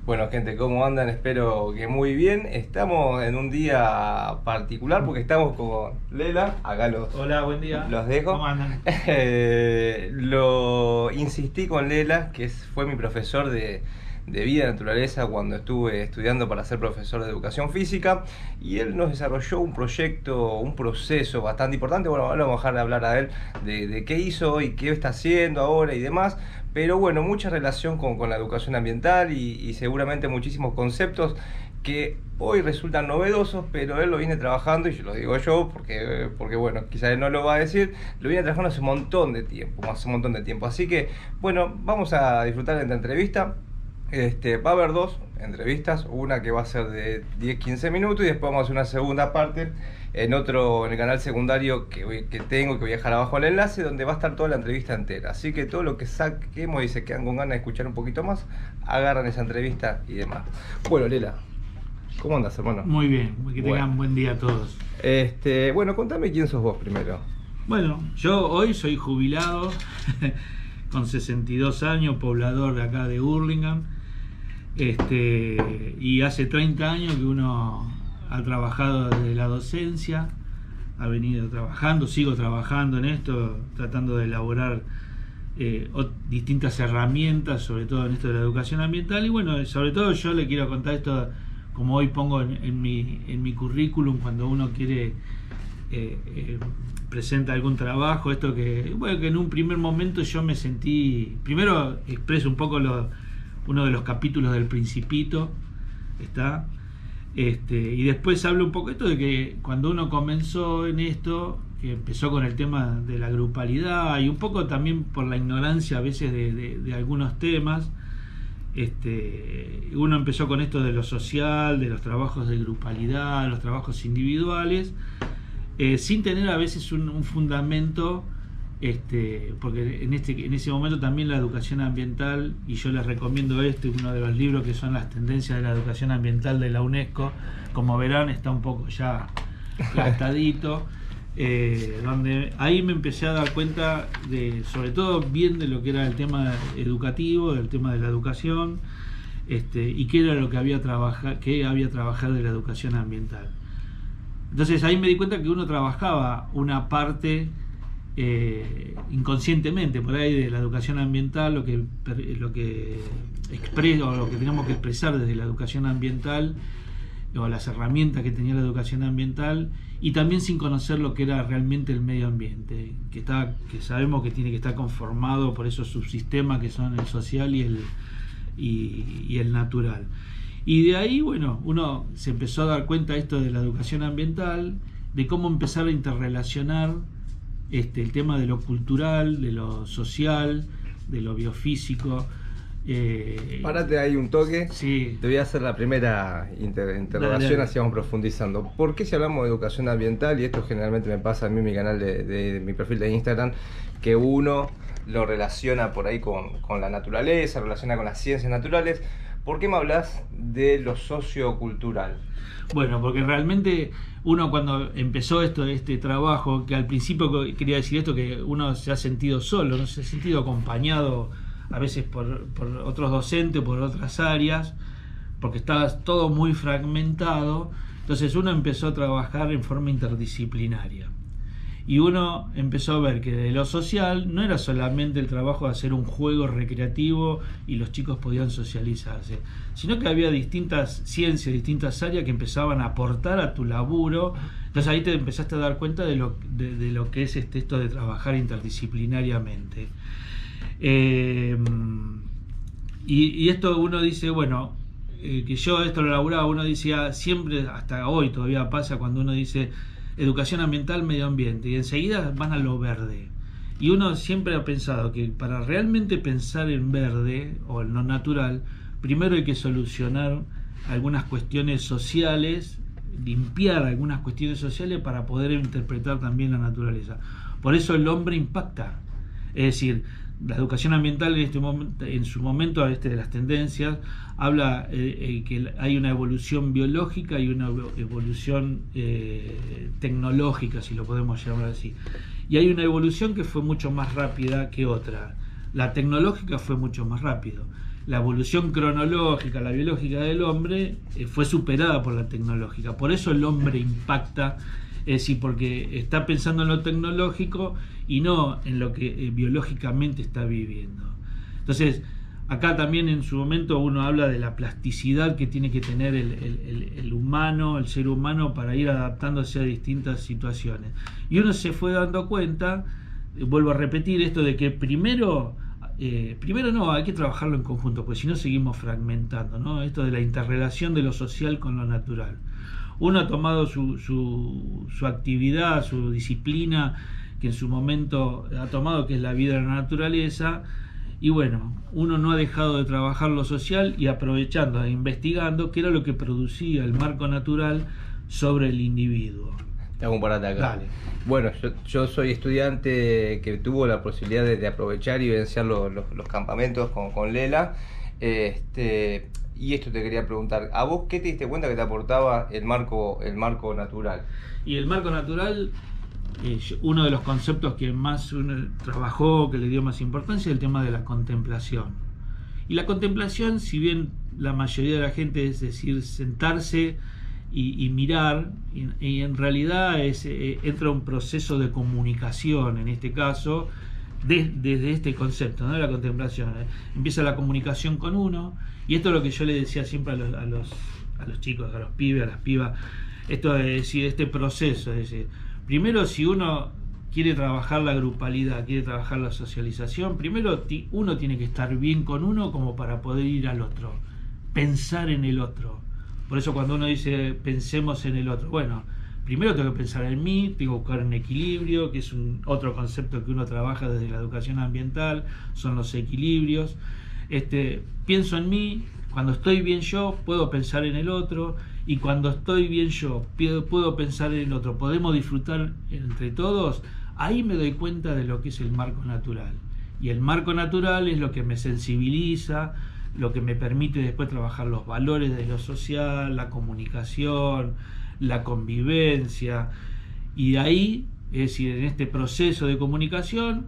Bueno, gente, ¿cómo andan? Espero que muy bien. Estamos en un día particular porque estamos con Lela. Acá Hola, buen día. los dejo. ¿Cómo andan? Lo insistí con Lela, que fue mi profesor de vida y naturaleza cuando estuve estudiando para ser profesor de educación física, y él nos desarrolló un proyecto, un proceso bastante importante. Bueno, ahora vamos a dejar de hablar a él de qué hizo y qué está haciendo ahora y demás, pero bueno, mucha relación con la educación ambiental y seguramente muchísimos conceptos que hoy resultan novedosos, pero él lo viene trabajando, y yo lo digo yo porque bueno, quizás él no lo va a decir, lo viene trabajando hace un montón de tiempo, así que bueno, vamos a disfrutar de esta entrevista. Va a haber dos entrevistas, una que va a ser de 10-15 minutos y después vamos a hacer una segunda parte en el canal secundario que voy a dejar abajo el enlace, donde va a estar toda la entrevista entera. Así que todo lo que saquemos y se quedan con ganas de escuchar un poquito más, agarran esa entrevista y demás. Bueno, Lela, ¿cómo andas, hermano? Muy bien, que tengan buen día a todos. Bueno, contame quién sos vos primero. Bueno, yo hoy soy jubilado con 62 años, poblador de acá de Hurlingham. Y hace 30 años que uno ha trabajado desde la docencia, ha venido trabajando, sigo trabajando en esto, tratando de elaborar distintas herramientas, sobre todo en esto de la educación ambiental. Y bueno, sobre todo yo le quiero contar esto, como hoy pongo en mi currículum, cuando uno quiere presenta algún trabajo, esto que en un primer momento yo me sentí, primero expreso un poco uno de los capítulos del Principito, y después hablo un poco esto de que cuando uno comenzó en esto, que empezó con el tema de la grupalidad y un poco también por la ignorancia a veces de algunos temas, uno empezó con esto de lo social, de los trabajos de grupalidad, los trabajos individuales, sin tener a veces un fundamento, porque en ese momento también la educación ambiental, y yo les recomiendo uno de los libros que son las tendencias de la educación ambiental de la UNESCO, como verán está un poco ya gastadito, donde ahí me empecé a dar cuenta sobre todo bien de lo que era el tema educativo, del tema de la educación, y qué era lo que había trabajar de la educación ambiental. Entonces ahí me di cuenta que uno trabajaba una parte inconscientemente por ahí de la educación ambiental, lo que expresa o lo que tenemos que expresar desde la educación ambiental, o las herramientas que tenía la educación ambiental, y también sin conocer lo que era realmente el medio ambiente, que sabemos que tiene que estar conformado por esos subsistemas que son el social y el natural. Y de ahí, bueno, uno se empezó a dar cuenta de esto de la educación ambiental, de cómo empezar a interrelacionar el tema de lo cultural, de lo social, de lo biofísico. Párate ahí un toque. Sí. Te voy a hacer la primera interrogación, Dale. así vamos profundizando. ¿Por qué si hablamos de educación ambiental, y esto generalmente me pasa a mí en mi canal de mi perfil de Instagram, que uno lo relaciona por ahí con la naturaleza, relaciona con las ciencias naturales? ¿Por qué me hablas de lo sociocultural? Bueno, porque realmente uno cuando empezó este trabajo, que al principio quería decir esto, que uno se ha sentido solo, no se ha sentido acompañado a veces por otros docentes, por otras áreas, porque estaba todo muy fragmentado. Entonces uno empezó a trabajar en forma interdisciplinaria. Y uno empezó a ver que de lo social no era solamente el trabajo de hacer un juego recreativo y los chicos podían socializarse, sino que había distintas ciencias, distintas áreas que empezaban a aportar a tu laburo. Entonces ahí te empezaste a dar cuenta de lo que es esto de trabajar interdisciplinariamente. Y esto uno dice, bueno, que yo esto lo laburaba, uno decía siempre, hasta hoy todavía pasa, cuando uno dice educación ambiental, medio ambiente, y enseguida van a lo verde. Y uno siempre ha pensado que para realmente pensar en verde o en lo natural, primero hay que solucionar algunas cuestiones sociales, limpiar algunas cuestiones sociales para poder interpretar también la naturaleza. Por eso el hombre impacta. Es decir, la educación ambiental en su momento de las tendencias habla que hay una evolución biológica y una evolución tecnológica, si lo podemos llamar así. Y hay una evolución que fue mucho más rápida que otra. La tecnológica fue mucho más rápido. la evolución cronológica, la biológica del hombre fue superada por la tecnológica. Por eso el hombre impacta, es decir, porque está pensando en lo tecnológico y no en lo que biológicamente está viviendo. Entonces, acá también en su momento uno habla de la plasticidad que tiene que tener el humano, el ser humano, para ir adaptándose a distintas situaciones. Y uno se fue dando cuenta, vuelvo a repetir esto de que primero no, hay que trabajarlo en conjunto, porque si no seguimos fragmentando, ¿no? Esto de la interrelación de lo social con lo natural. Uno ha tomado su actividad, su disciplina, que en su momento ha tomado, que es la vida en la naturaleza, y bueno, uno no ha dejado de trabajar lo social y aprovechando e investigando qué era lo que producía el marco natural sobre el individuo. Te hago un parate acá. Dale. Bueno, yo soy estudiante que tuvo la posibilidad de aprovechar y vivenciar los campamentos con Lela. Y esto te quería preguntar, ¿a vos qué te diste cuenta que te aportaba el marco natural? Y el marco natural, uno de los conceptos que más uno trabajó, que le dio más importancia, es el tema de la contemplación. Y la contemplación, si bien la mayoría de la gente, es decir, sentarse y mirar, y en realidad entra un proceso de comunicación, en este caso, desde este concepto, ¿no? De la contemplación. Empieza la comunicación con uno, y esto es lo que yo le decía siempre a los chicos, a los pibes, a las pibas, esto es decir, este proceso, es decir, primero, si uno quiere trabajar la grupalidad, quiere trabajar la socialización, primero uno tiene que estar bien con uno como para poder ir al otro, pensar en el otro. Por eso cuando uno dice pensemos en el otro, bueno, primero tengo que pensar en mí, tengo que buscar un equilibrio, que es otro concepto que uno trabaja desde la educación ambiental, son los equilibrios. Pienso en mí, cuando estoy bien yo, puedo pensar en el otro, y cuando estoy bien yo, puedo pensar en el otro, podemos disfrutar entre todos. Ahí me doy cuenta de lo que es el marco natural. Y el marco natural es lo que me sensibiliza, lo que me permite después trabajar los valores de lo social, la comunicación, la convivencia. Y de ahí, es decir, en este proceso de comunicación,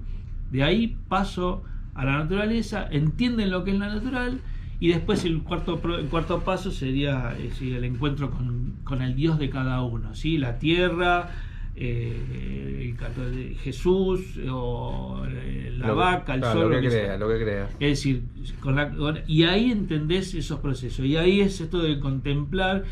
de ahí paso a la naturaleza, entienden lo que es la natural, y después el cuarto paso sería el encuentro con el Dios de cada uno, ¿sí? La tierra, Jesús, o la vaca, el sol, lo que crea. Es decir, y ahí entendés esos procesos, y ahí es esto de contemplar,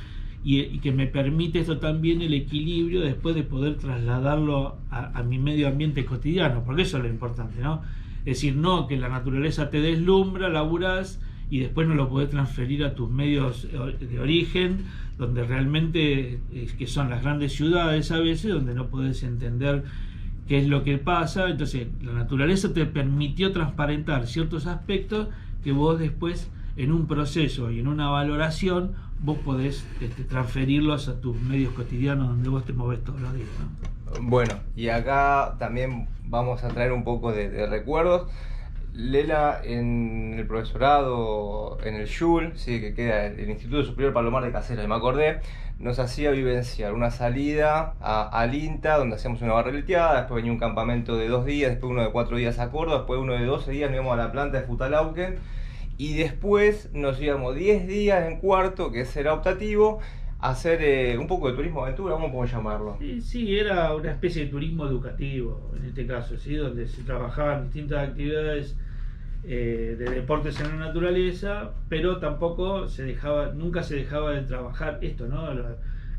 y que me permite esto también, el equilibrio, después de poder trasladarlo a mi medio ambiente cotidiano, porque eso es lo importante, ¿no? Es decir, no que la naturaleza te deslumbra, laburás, y después no lo podés transferir a tus medios de origen, donde realmente, que son las grandes ciudades a veces, donde no podés entender qué es lo que pasa. Entonces la naturaleza te permitió transparentar ciertos aspectos que vos después, en un proceso y en una valoración, vos podés transferirlos a tus medios cotidianos, donde vos te movés todos los días, ¿no? Bueno, y acá también vamos a traer un poco de recuerdos. Lela, en el profesorado, en el YUL, ¿sí? Que queda el Instituto Superior Palomar de Caseros, me acordé, nos hacía vivenciar una salida al INTA, donde hacíamos una barreleteada, después venía un campamento de 2 días, después uno de 4 días a Córdoba, después uno de 12 días nos íbamos a la planta de Futalauquen, y después nos íbamos 10 días en cuarto, que ese era optativo, a hacer un poco de turismo aventura, ¿cómo podemos llamarlo? Sí, era una especie de turismo educativo, en este caso, ¿sí? Donde se trabajaban distintas actividades de deportes en la naturaleza, pero tampoco nunca se dejaba de trabajar esto, ¿no?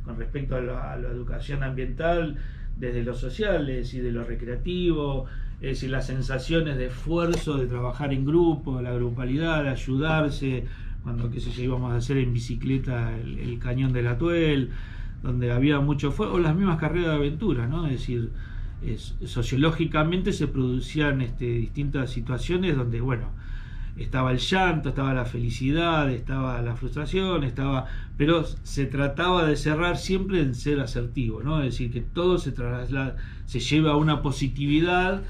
Con respecto a la educación ambiental, desde lo social, es decir, de lo recreativo, es decir, las sensaciones de esfuerzo, de trabajar en grupo, la grupalidad, de ayudarse, cuando íbamos a hacer en bicicleta el cañón del Atuel, donde había mucho fuego, o las mismas carreras de aventura, ¿no? Es decir, sociológicamente se producían distintas situaciones donde, bueno, estaba el llanto, estaba la felicidad, estaba la frustración, pero se trataba de cerrar siempre en ser asertivo, ¿no? Es decir, que todo se lleva a una positividad,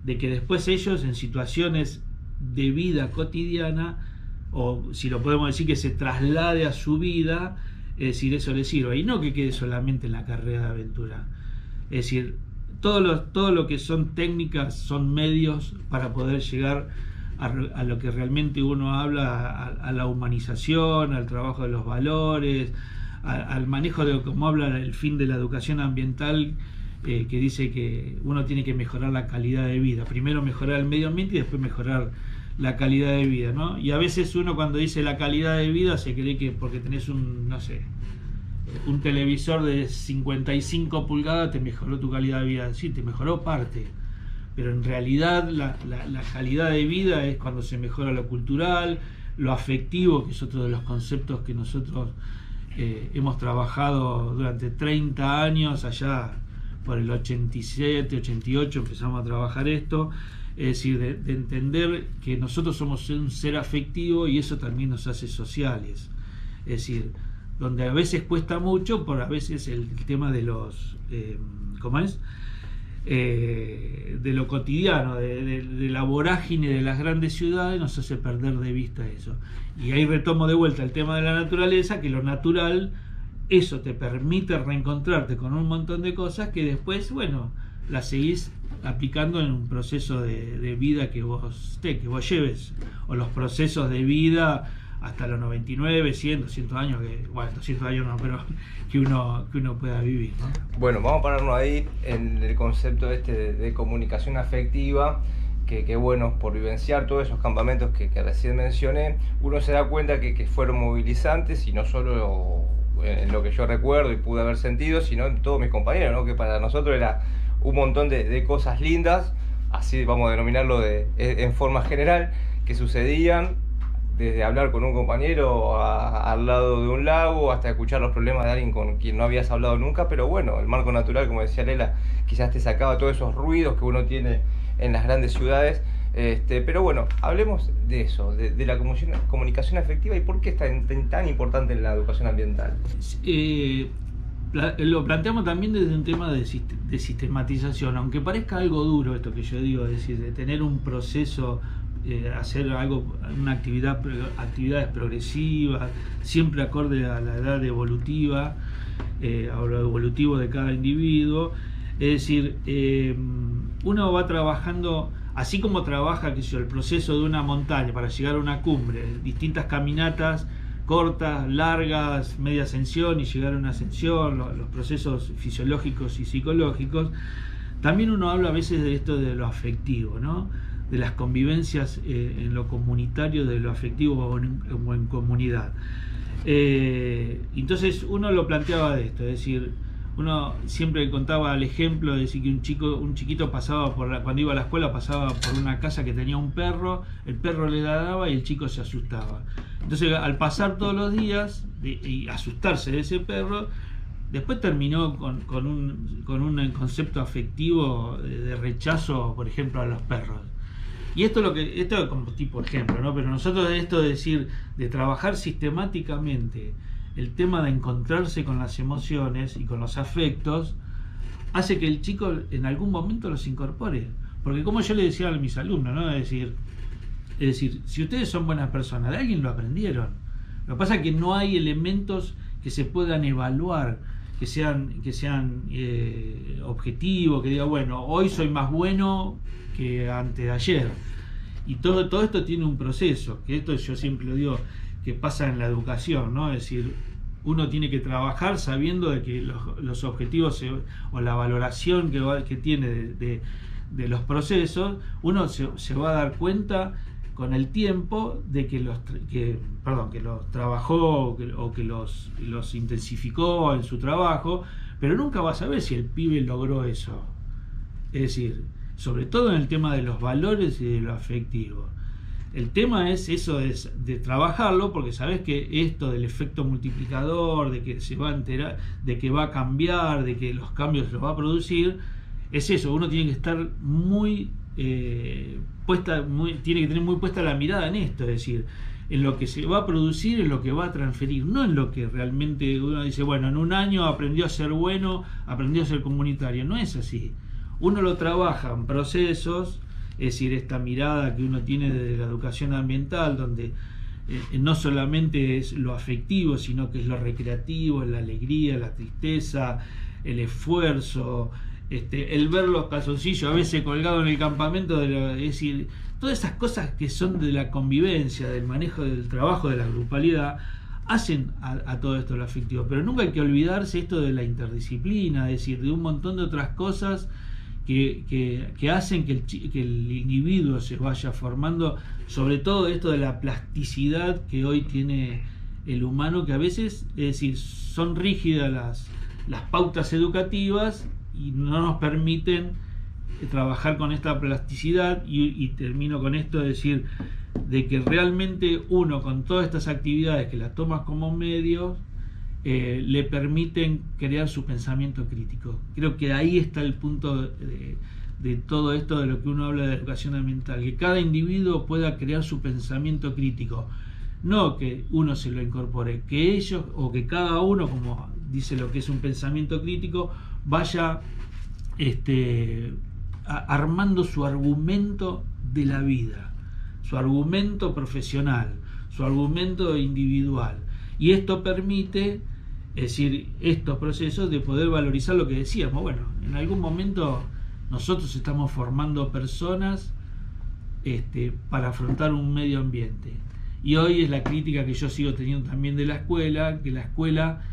de que después ellos, en situaciones de vida cotidiana, o si lo podemos decir, que se traslade a su vida, es decir, eso les sirve, y no que quede solamente en la carrera de aventura. Es decir, todo lo que son técnicas son medios para poder llegar a lo que realmente uno habla, a la humanización, al trabajo de los valores, al manejo de cómo habla el fin de la educación ambiental, que dice que uno tiene que mejorar la calidad de vida. Primero mejorar el medio ambiente y después mejorar la calidad de vida, ¿no? Y a veces uno cuando dice la calidad de vida se cree que porque tenés un televisor de 55 pulgadas te mejoró tu calidad de vida. Sí, te mejoró parte, pero en realidad la calidad de vida es cuando se mejora lo cultural, lo afectivo, que es otro de los conceptos que nosotros hemos trabajado durante 30 años, allá por el 87, 88 empezamos a trabajar esto, es decir, de entender que nosotros somos un ser afectivo y eso también nos hace sociales, es decir, donde a veces cuesta mucho, por a veces el tema de los, ¿cómo es? De lo cotidiano, de la vorágine de las grandes ciudades nos hace perder de vista eso. Y ahí retomo de vuelta el tema de la naturaleza, que lo natural, eso te permite reencontrarte con un montón de cosas que después, bueno, las seguís aplicando en un proceso de vida que vos lleves, o los procesos de vida hasta los 99, 100, 200 años, bueno, 200 años no, pero que uno pueda vivir, ¿no? Bueno, vamos a pararnos ahí en el concepto de comunicación afectiva, que bueno, por vivenciar todos esos campamentos que recién mencioné, uno se da cuenta que fueron movilizantes, y no solo en lo que yo recuerdo y pude haber sentido, sino en todos mis compañeros, ¿no? Que para nosotros era un montón de cosas lindas, así vamos a denominarlo en forma general, que sucedían, desde hablar con un compañero al lado de un lago, hasta escuchar los problemas de alguien con quien no habías hablado nunca. Pero bueno, el marco natural, como decía Lela, quizás te sacaba todos esos ruidos que uno tiene en las grandes ciudades. Pero bueno, hablemos de eso, de la comunicación afectiva, y por qué es tan importante en la educación ambiental. Lo planteamos también desde un tema de sistematización, aunque parezca algo duro esto que yo digo, es decir, de tener un proceso, hacer actividades progresivas, siempre acorde a la edad evolutiva, a lo evolutivo de cada individuo. Es decir, uno va trabajando, así como trabaja, qué sé yo, el proceso de una montaña para llegar a una cumbre, distintas caminatas cortas, largas, media ascensión y llegar a una ascensión, los procesos fisiológicos y psicológicos. También uno habla a veces de esto de lo afectivo, ¿no? De las convivencias en lo comunitario, de lo afectivo o en comunidad. Entonces uno lo planteaba de esto, es decir, uno siempre contaba el ejemplo de decir que un chiquito pasaba cuando iba a la escuela pasaba por una casa que tenía un perro, el perro le ladraba y el chico se asustaba. Entonces, al pasar todos los días y asustarse de ese perro, después terminó con un concepto afectivo de rechazo, por ejemplo, a los perros. Y esto es como tipo ejemplo, ¿no? Pero nosotros esto de decir, de trabajar sistemáticamente el tema de encontrarse con las emociones y con los afectos, hace que el chico en algún momento los incorpore. Porque como yo le decía a mis alumnos, ¿no? Es decir, si ustedes son buenas personas, de alguien lo aprendieron. Lo que pasa es que no hay elementos que se puedan evaluar, que sean objetivos, que diga, bueno, hoy soy más bueno que antes de ayer. Y todo esto tiene un proceso, que esto yo siempre lo digo, que pasa en la educación, ¿no? Es decir, uno tiene que trabajar sabiendo de que los objetivos o la valoración que tiene de los procesos, uno se va a dar cuenta con el tiempo de que los trabajó o que los intensificó en su trabajo, pero nunca va a saber si el pibe logró eso. Es decir, sobre todo en el tema de los valores y de lo afectivo. El tema es eso de trabajarlo, porque sabes que esto del efecto multiplicador, de que se va a enterar, de que va a cambiar, de que los cambios los va a producir, es eso. Uno tiene que estar tiene que tener muy puesta la mirada en esto, es decir, en lo que se va a producir, en lo que va a transferir, no en lo que realmente uno dice, bueno, en un año aprendió a ser bueno, aprendió a ser comunitario. No es así. Uno lo trabaja en procesos, es decir, esta mirada que uno tiene de la educación ambiental, donde no solamente es lo afectivo, sino que es lo recreativo, la alegría, la tristeza, el esfuerzo, el ver los calzoncillos a veces colgados en el campamento, es decir, todas esas cosas que son de la convivencia, del manejo del trabajo, de la grupalidad, hacen a todo esto lo afectivo. Pero nunca hay que olvidarse esto de la interdisciplina, es decir, de un montón de otras cosas que hacen que el individuo se vaya formando, sobre todo esto de la plasticidad que hoy tiene el humano, que a veces, es decir, son rígidas las pautas educativas y no nos permiten trabajar con esta plasticidad, y termino con esto, es decir, de que realmente uno con todas estas actividades que las tomas como medio le permiten crear su pensamiento crítico. Creo que ahí está el punto de todo esto de lo que uno habla de educación ambiental, que cada individuo pueda crear su pensamiento crítico, no que uno se lo incorpore, que ellos o que cada uno, como dice lo que es un pensamiento crítico, vaya armando su argumento de la vida, su argumento profesional, su argumento individual, y esto permite, es decir, estos procesos de poder valorizar lo que decíamos. Bueno, en algún momento nosotros estamos formando personas para afrontar un medio ambiente, y hoy es la crítica que yo sigo teniendo también de la escuela, que la escuela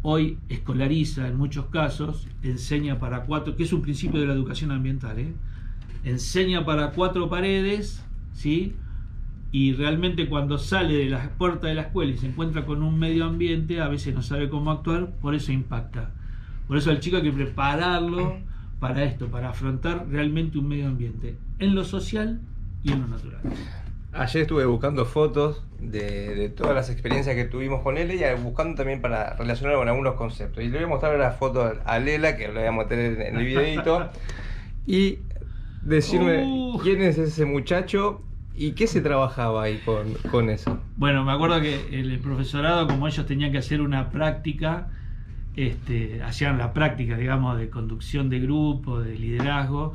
hoy escolariza en muchos casos, enseña para cuatro, que es un principio de la educación ambiental, enseña para cuatro paredes, ¿sí? Y realmente cuando sale de la puerta de la escuela y se encuentra con un medio ambiente, a veces no sabe cómo actuar, por eso impacta. Por eso al chico hay que prepararlo para esto, para afrontar realmente un medio ambiente, en lo social y en lo natural. Ayer estuve buscando fotos de todas las experiencias que tuvimos con él, y buscando también para relacionar con algunos conceptos. Y le voy a mostrar la foto a Lela, que lo voy a meter en el videito, y decirme quién es ese muchacho y qué se trabajaba ahí con eso. Bueno, me acuerdo que el profesorado, como ellos tenían que hacer una práctica, hacían la práctica, digamos, de conducción de grupo, de liderazgo,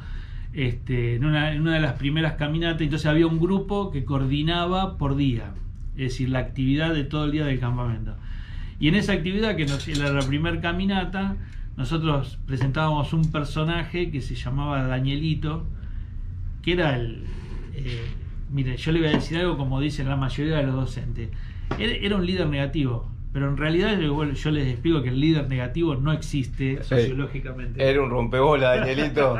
en una de las primeras caminatas. Entonces había un grupo que coordinaba por día, es decir, la actividad de todo el día del campamento. Y en esa actividad, que era la primera caminata, nosotros presentábamos un personaje que se llamaba Danielito, que era mire, yo le voy a decir algo como dicen la mayoría de los docentes. Era un líder negativo, pero en realidad yo les explico que el líder negativo no existe sociológicamente. Era un rompebola, Danielito.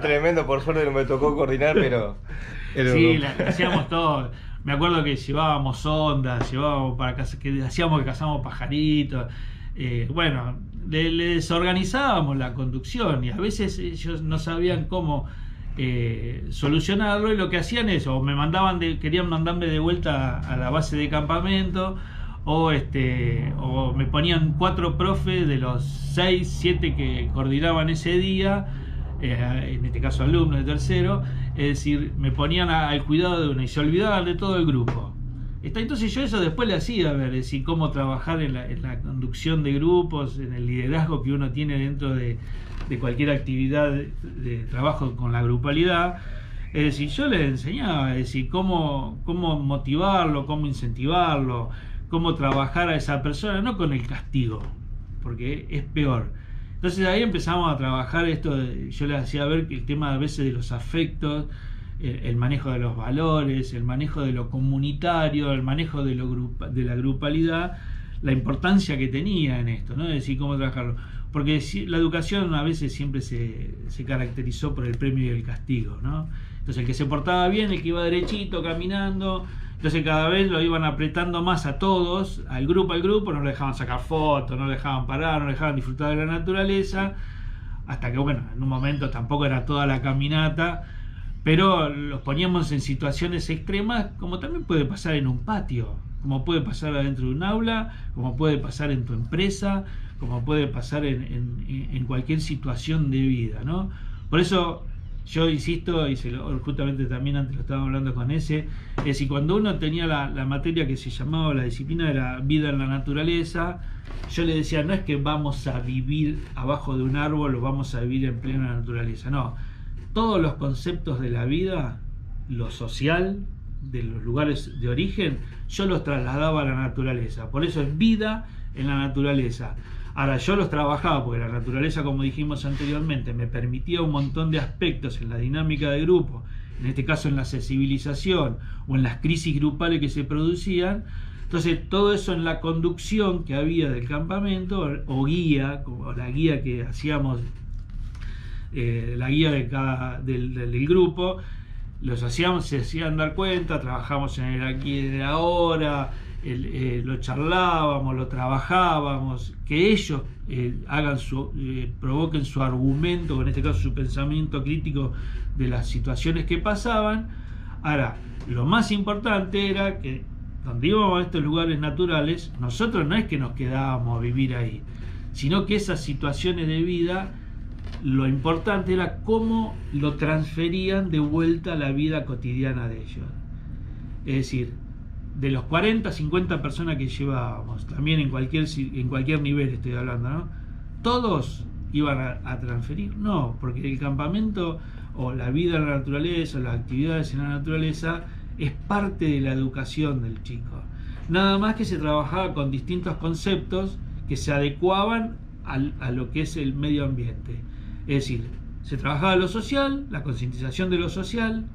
Tremendo, por suerte no me tocó coordinar, pero... Sí, hacíamos todo. Me acuerdo que llevábamos ondas, hacíamos que cazamos pajaritos. Bueno, le desorganizábamos la conducción, y a veces ellos no sabían cómo solucionarlo, y lo que hacían es, o querían mandarme de vuelta a la base de campamento, o me ponían 4 profes de los 6, 7 que coordinaban ese día, en este caso alumnos de tercero, es decir, me ponían al cuidado de uno y se olvidaban de todo el grupo. Entonces yo eso después le hacía ver, es decir, cómo trabajar en la conducción de grupos, en el liderazgo que uno tiene dentro de cualquier actividad de trabajo con la grupalidad. Es decir, yo les enseñaba, es decir, cómo motivarlo, cómo incentivarlo, cómo trabajar a esa persona, no con el castigo, porque es peor. Entonces ahí empezamos a trabajar esto, yo les hacía ver que el tema a veces de los afectos, el manejo de los valores, el manejo de lo comunitario, el manejo de la grupalidad, la importancia que tenía en esto, ¿no? Es decir, cómo trabajarlo. Porque la educación a veces siempre se caracterizó por el premio y el castigo, ¿no? Entonces el que se portaba bien, el que iba derechito, caminando, entonces cada vez lo iban apretando más a todos, al grupo, no le dejaban sacar fotos, no le dejaban parar, no le dejaban disfrutar de la naturaleza, hasta que, bueno, en un momento tampoco era toda la caminata, pero los poníamos en situaciones extremas, como también puede pasar en un patio, como puede pasar adentro de un aula, como puede pasar en tu empresa, como puede pasar en cualquier situación de vida, ¿no? Por eso yo insisto, y justamente también antes lo estaba hablando con ese, es decir, cuando uno tenía la materia que se llamaba la disciplina de la vida en la naturaleza, yo le decía, no es que vamos a vivir abajo de un árbol o vamos a vivir en plena naturaleza, no. Todos los conceptos de la vida, lo social, de los lugares de origen, yo los trasladaba a la naturaleza. Por eso es vida en la naturaleza. Ahora, yo los trabajaba porque la naturaleza, como dijimos anteriormente, me permitía un montón de aspectos en la dinámica de grupo, en este caso en la sensibilización o en las crisis grupales que se producían. Entonces, todo eso en la conducción que había del campamento, o guía, como la guía que hacíamos, la guía del grupo, los hacíamos, se hacían dar cuenta, trabajamos en el aquí y el ahora, lo charlábamos, lo trabajábamos, que ellos provoquen su argumento, en este caso su pensamiento crítico de las situaciones que pasaban. Ahora, lo más importante era que donde íbamos a estos lugares naturales, nosotros no es que nos quedábamos a vivir ahí, sino que esas situaciones de vida, lo importante era cómo lo transferían de vuelta a la vida cotidiana de ellos. Es decir, de los 40, 50 personas que llevábamos, también en cualquier nivel estoy hablando, ¿no? ¿Todos iban a transferir? No, porque el campamento o la vida en la naturaleza o las actividades en la naturaleza es parte de la educación del chico. Nada más que se trabajaba con distintos conceptos que se adecuaban a lo que es el medio ambiente. Es decir, se trabajaba lo social, la concientización de lo social,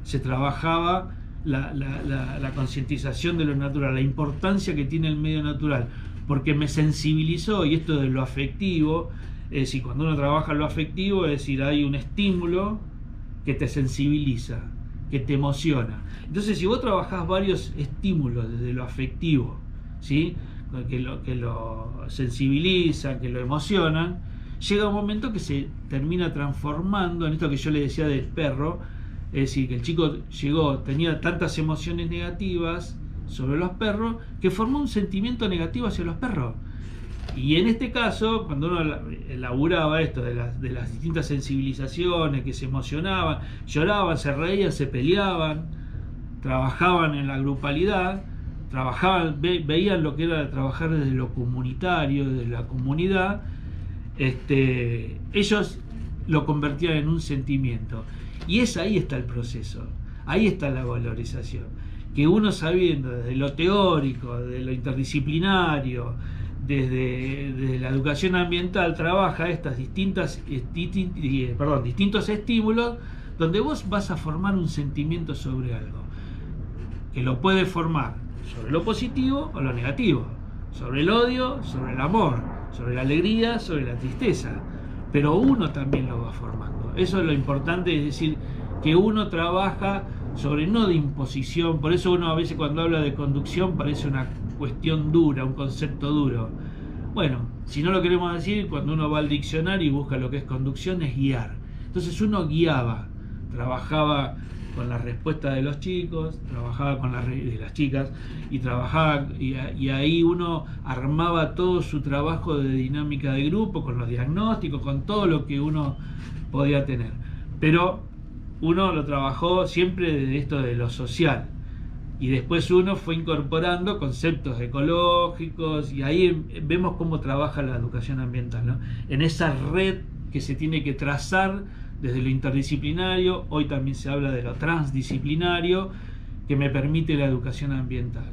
se trabajaba la concientización de lo natural, la importancia que tiene el medio natural, porque me sensibilizó, y esto de lo afectivo, es decir, cuando uno trabaja lo afectivo, es decir, hay un estímulo que te sensibiliza, que te emociona. Entonces, si vos trabajás varios estímulos desde lo afectivo, ¿sí?, que lo sensibilizan, que lo emocionan, llega un momento que se termina transformando en esto que yo le decía del perro. Es decir, que el chico tenía tantas emociones negativas sobre los perros que formó un sentimiento negativo hacia los perros. Y en este caso, cuando uno elaboraba esto de las distintas sensibilizaciones, que se emocionaban, lloraban, se reían, se peleaban, trabajaban en la grupalidad, veían lo que era trabajar desde lo comunitario, desde la comunidad, ellos lo convertían en un sentimiento. Y ahí está el proceso, ahí está la valorización, que uno sabiendo desde lo teórico, de lo interdisciplinario, desde la educación ambiental, trabaja estas distintos estímulos, donde vos vas a formar un sentimiento sobre algo, que lo puedes formar sobre lo positivo o lo negativo, sobre el odio, sobre el amor, sobre la alegría, sobre la tristeza, pero uno también lo va formando. Eso es lo importante, es decir, que uno trabaja sobre no de imposición. Por eso uno a veces cuando habla de conducción parece una cuestión dura, un concepto duro. Bueno, si no lo queremos decir, cuando uno va al diccionario y busca lo que es conducción, es guiar. Entonces uno guiaba, trabajaba con la respuesta de los chicos, trabajaba con de las chicas, y trabajaba, y ahí uno armaba todo su trabajo de dinámica de grupo, con los diagnósticos, con todo lo que uno podía tener. Pero uno lo trabajó siempre desde esto de lo social, y después uno fue incorporando conceptos ecológicos, y ahí vemos cómo trabaja la educación ambiental, ¿no? En esa red que se tiene que trazar desde lo interdisciplinario. Hoy también se habla de lo transdisciplinario, que me permite la educación ambiental.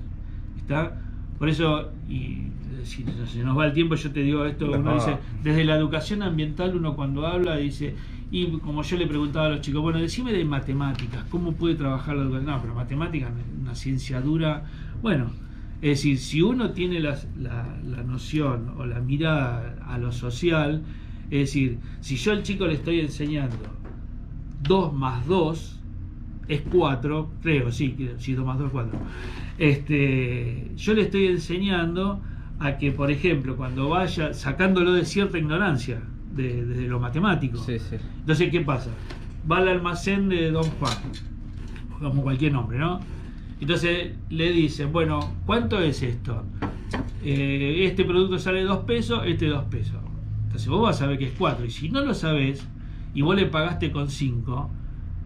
¿Está? Por eso, y si se nos va el tiempo, yo te digo esto, uno dice, desde la educación ambiental, uno cuando habla dice, y como yo le preguntaba a los chicos, bueno, decime de matemáticas, ¿cómo puede trabajar la educación? No, pero matemáticas es una ciencia dura. Bueno, es decir, si uno tiene la noción o la mirada a lo social, es decir, si yo al chico le estoy enseñando 2 más 2 es 4, creo, sí, 2 más 2 es 4. Yo le estoy enseñando a que, por ejemplo, cuando vaya sacándolo de cierta ignorancia, desde lo matemático. Sí, sí. Entonces, ¿qué pasa? Va al almacén de Don Juan, como cualquier nombre, ¿no? Entonces le dicen, bueno, ¿cuánto es esto? Este producto sale 2 pesos, este 2 pesos. Entonces vos vas a saber que es 4, y si no lo sabés y vos le pagaste con 5,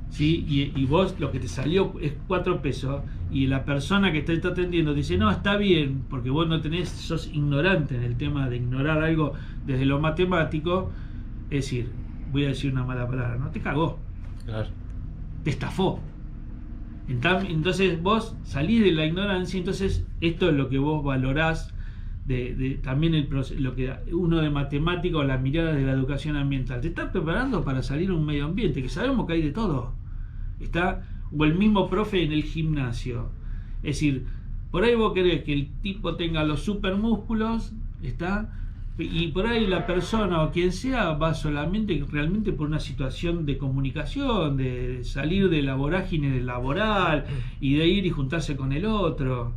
¿sí? y vos lo que te salió es 4 pesos, y la persona que te está atendiendo dice, no, está bien, porque vos no sos ignorante en el tema de ignorar algo desde lo matemático, es decir, voy a decir una mala palabra, no te cagó, Claro. te estafó. Entonces vos salís de la ignorancia, entonces esto es lo que vos valorás también lo que uno de matemático, la mirada de la educación ambiental, te está preparando para salir a un medio ambiente, que sabemos que hay de todo, está, o el mismo profe en el gimnasio, es decir, por ahí vos querés que el tipo tenga los supermúsculos, está, y por ahí la persona o quien sea va solamente realmente por una situación de comunicación, de salir de la vorágine del laboral y de ir y juntarse con el otro,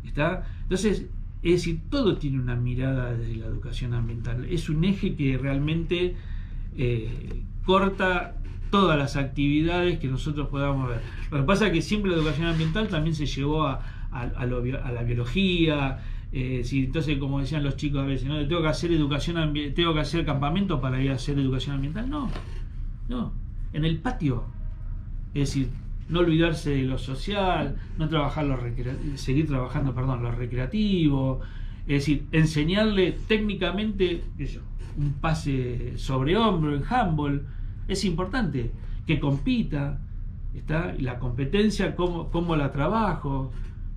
está, entonces, es decir, todo tiene una mirada de la educación ambiental. Es un eje que realmente corta todas las actividades que nosotros podamos ver. Lo que pasa es que siempre la educación ambiental también se llevó a la biología. Entonces, como decían los chicos a veces, ¿no? Tengo que hacer tengo que hacer campamento para ir a hacer educación ambiental. No, en el patio. Es decir, no olvidarse de lo social, no trabajar seguir trabajando, lo recreativo, es decir, enseñarle técnicamente un pase sobre hombro en handball, es importante, que compita, ¿está? La competencia, cómo la trabajo,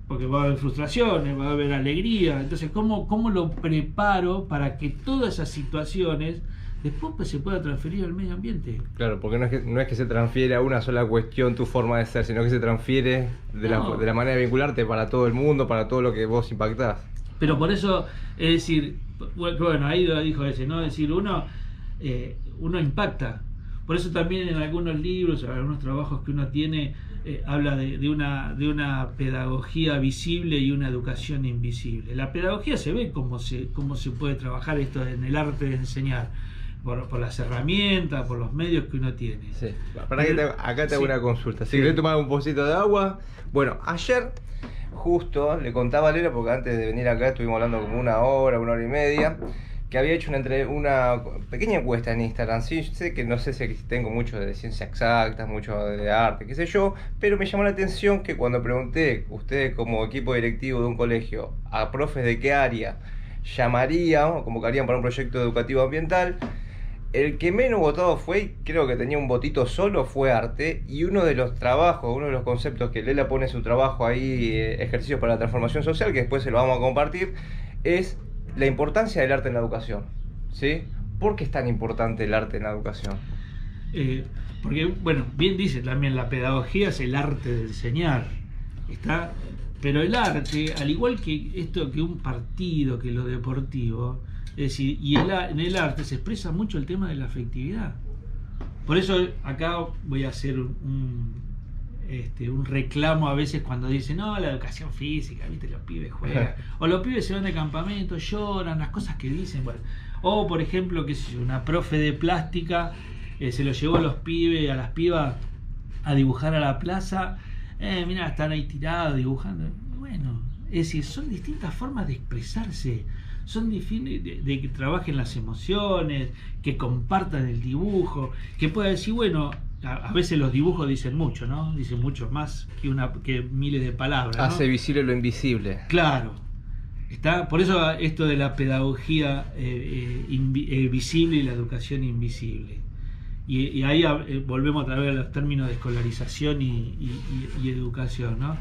porque va a haber frustraciones, va a haber alegría, entonces cómo lo preparo para que todas esas situaciones después pues, se pueda transferir al medio ambiente. Claro, porque no es que se transfiere a una sola cuestión tu forma de ser, sino que se transfiere de la manera de vincularte para todo el mundo, para todo lo que vos impactás. Pero por eso, es decir, bueno, ahí lo dijo ese, ¿no? Es decir, uno impacta. Por eso también en algunos libros, en algunos trabajos que uno tiene, habla de una pedagogía visible y una educación invisible. La pedagogía se ve cómo se puede trabajar esto en el arte de enseñar. Por las herramientas, por los medios que uno tiene. Sí. Acá te hago una consulta. Si querés tomar un pocito de agua. Bueno, ayer justo le contaba a Lera, porque antes de venir acá estuvimos hablando como una hora y media, que había hecho una pequeña encuesta en Instagram. Sí, sé que no sé si tengo mucho de ciencia exacta, mucho de arte, qué sé yo, pero me llamó la atención que cuando pregunté, ustedes como equipo directivo de un colegio, a profes de qué área llamarían o convocarían para un proyecto educativo ambiental, el que menos votado fue, creo que tenía un votito solo, fue arte. Y uno de los trabajos, uno de los conceptos que Lela pone en su trabajo ahí, ejercicios para la transformación social, que después se lo vamos a compartir, es la importancia del arte en la educación. ¿Sí? ¿Por qué es tan importante el arte en la educación? Porque, bueno, bien dice también, la pedagogía es el arte de enseñar, ¿está? Pero el arte, al igual que un partido, que lo deportivo, es decir, en el arte se expresa mucho el tema de la afectividad. Por eso acá voy a hacer un reclamo a veces cuando dicen, no, la educación física, viste, los pibes juegan, o los pibes se van de campamento, lloran, las cosas que dicen, bueno. O por ejemplo, que una profe de plástica se lo llevó a los pibes, a las pibas, a dibujar a la plaza, mirá, están ahí tirados dibujando. Bueno, es decir, son distintas formas de expresarse, son de que trabajen las emociones, que compartan el dibujo, que pueda decir, bueno, a veces los dibujos dicen mucho, ¿no? Dicen mucho más que miles de palabras, ¿no? Hace visible lo invisible. Claro. Por eso esto de la pedagogía visible y la educación invisible. Y ahí volvemos otra vez a los términos de escolarización y educación, ¿no?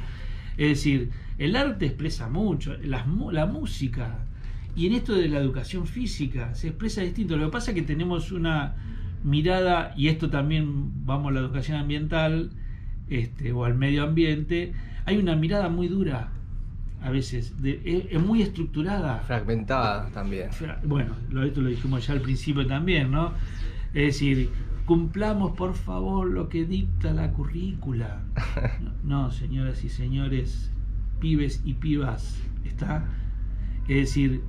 Es decir, el arte expresa mucho, la música, y en esto de la educación física se expresa distinto. Lo que pasa es que tenemos una mirada, y esto también vamos a la educación ambiental o al medio ambiente, hay una mirada muy dura a veces, es muy estructurada, fragmentada también. Bueno, esto lo dijimos ya al principio también, ¿no? Es decir, cumplamos por favor lo que dicta la currícula. No, señoras y señores, pibes y pibas, ¿está? Es decir,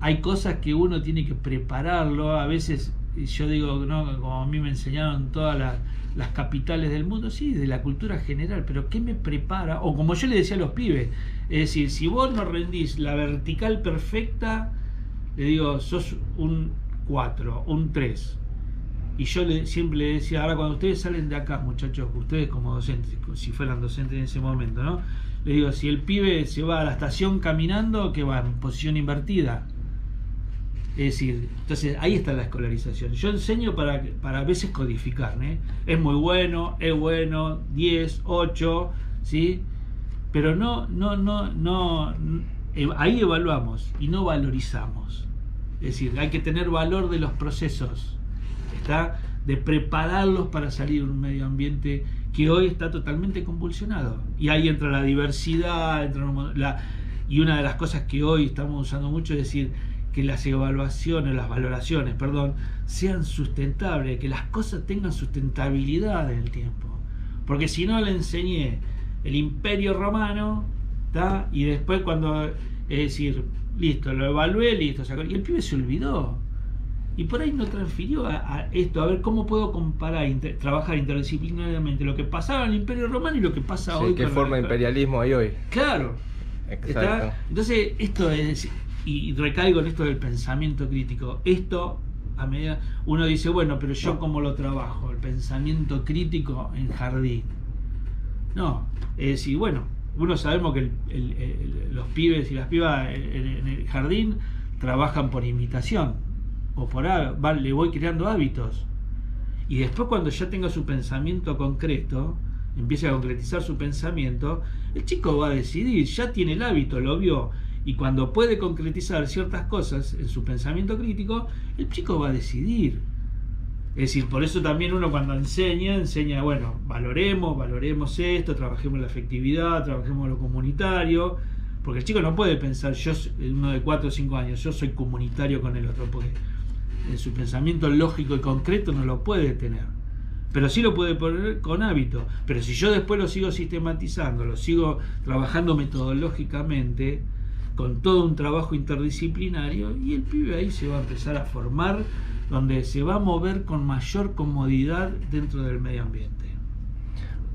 hay cosas que uno tiene que prepararlo. A veces yo digo, no, como a mí me enseñaron todas las capitales del mundo, sí, de la cultura general, pero ¿qué me prepara? O como yo le decía a los pibes, es decir, si vos no rendís la vertical perfecta, le digo, sos un 4, un 3. Y yo siempre le decía, ahora cuando ustedes salen de acá, muchachos, ustedes como docentes, si fueran docentes en ese momento, ¿no? Le digo, si el pibe se va a la estación caminando, que va en posición invertida. Es decir, entonces ahí está la escolarización. Yo enseño para a veces codificar, ¿eh? Es bueno, 10, 8, ¿sí? Pero no, es ahí evaluamos y no valorizamos. Es decir, hay que tener valor de los procesos, ¿está? De prepararlos para salir de un medio ambiente que hoy está totalmente convulsionado. Y ahí entra la diversidad, y una de las cosas que hoy estamos usando mucho es decir que las valoraciones, sean sustentables, que las cosas tengan sustentabilidad en el tiempo. Porque si no, le enseñé el Imperio Romano, ¿tá? Y después cuando, es decir, listo, lo evalué, listo, y el pibe se olvidó. Y por ahí no transfirió a esto, a ver cómo puedo comparar, trabajar interdisciplinariamente lo que pasaba en el Imperio Romano y lo que pasa hoy. ¿Qué forma de imperialismo hay hoy? Claro. Exacto. Entonces, esto es, y recaigo en esto del pensamiento crítico. Esto, a medida, uno dice, bueno, pero yo cómo lo trabajo, el pensamiento crítico en jardín. No, es decir, bueno, uno sabemos que los pibes y las pibas en el jardín trabajan por imitación. O le voy creando hábitos. Y después cuando ya tenga su pensamiento concreto, empiece a concretizar su pensamiento, el chico va a decidir, ya tiene el hábito, lo vio, y cuando puede concretizar ciertas cosas en su pensamiento crítico, el chico va a decidir. Es decir, por eso también uno cuando enseña, bueno, valoremos esto, trabajemos la afectividad, trabajemos lo comunitario, porque el chico no puede pensar, uno de 4 o 5 años, yo soy comunitario con el otro, porque en su pensamiento lógico y concreto no lo puede tener, pero sí lo puede poner con hábito. Pero si yo después lo sigo sistematizando, lo sigo trabajando metodológicamente, con todo un trabajo interdisciplinario, y el pibe ahí se va a empezar a formar, donde se va a mover con mayor comodidad dentro del medio ambiente.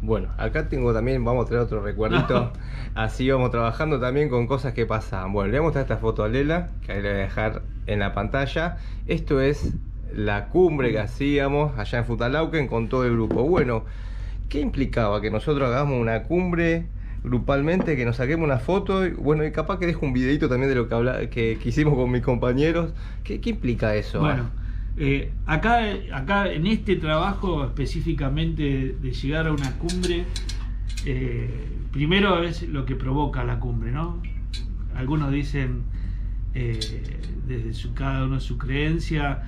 Bueno, acá tengo también, vamos a traer otro recuerdito. Así vamos trabajando también con cosas que pasaban. Bueno, le voy a mostrar esta foto a Lela, que ahí le voy a dejar en la pantalla. Esto es la cumbre que hacíamos allá en Futtalauken con todo el grupo. Bueno, ¿qué implicaba que nosotros hagamos una cumbre grupalmente, que nos saquemos una foto? Bueno, y capaz que dejo un videito también de lo que hicimos con mis compañeros. ¿Qué implica eso? Bueno, acá en este trabajo específicamente de llegar a una cumbre, primero es lo que provoca la cumbre, ¿no? Algunos dicen, desde cada uno su creencia,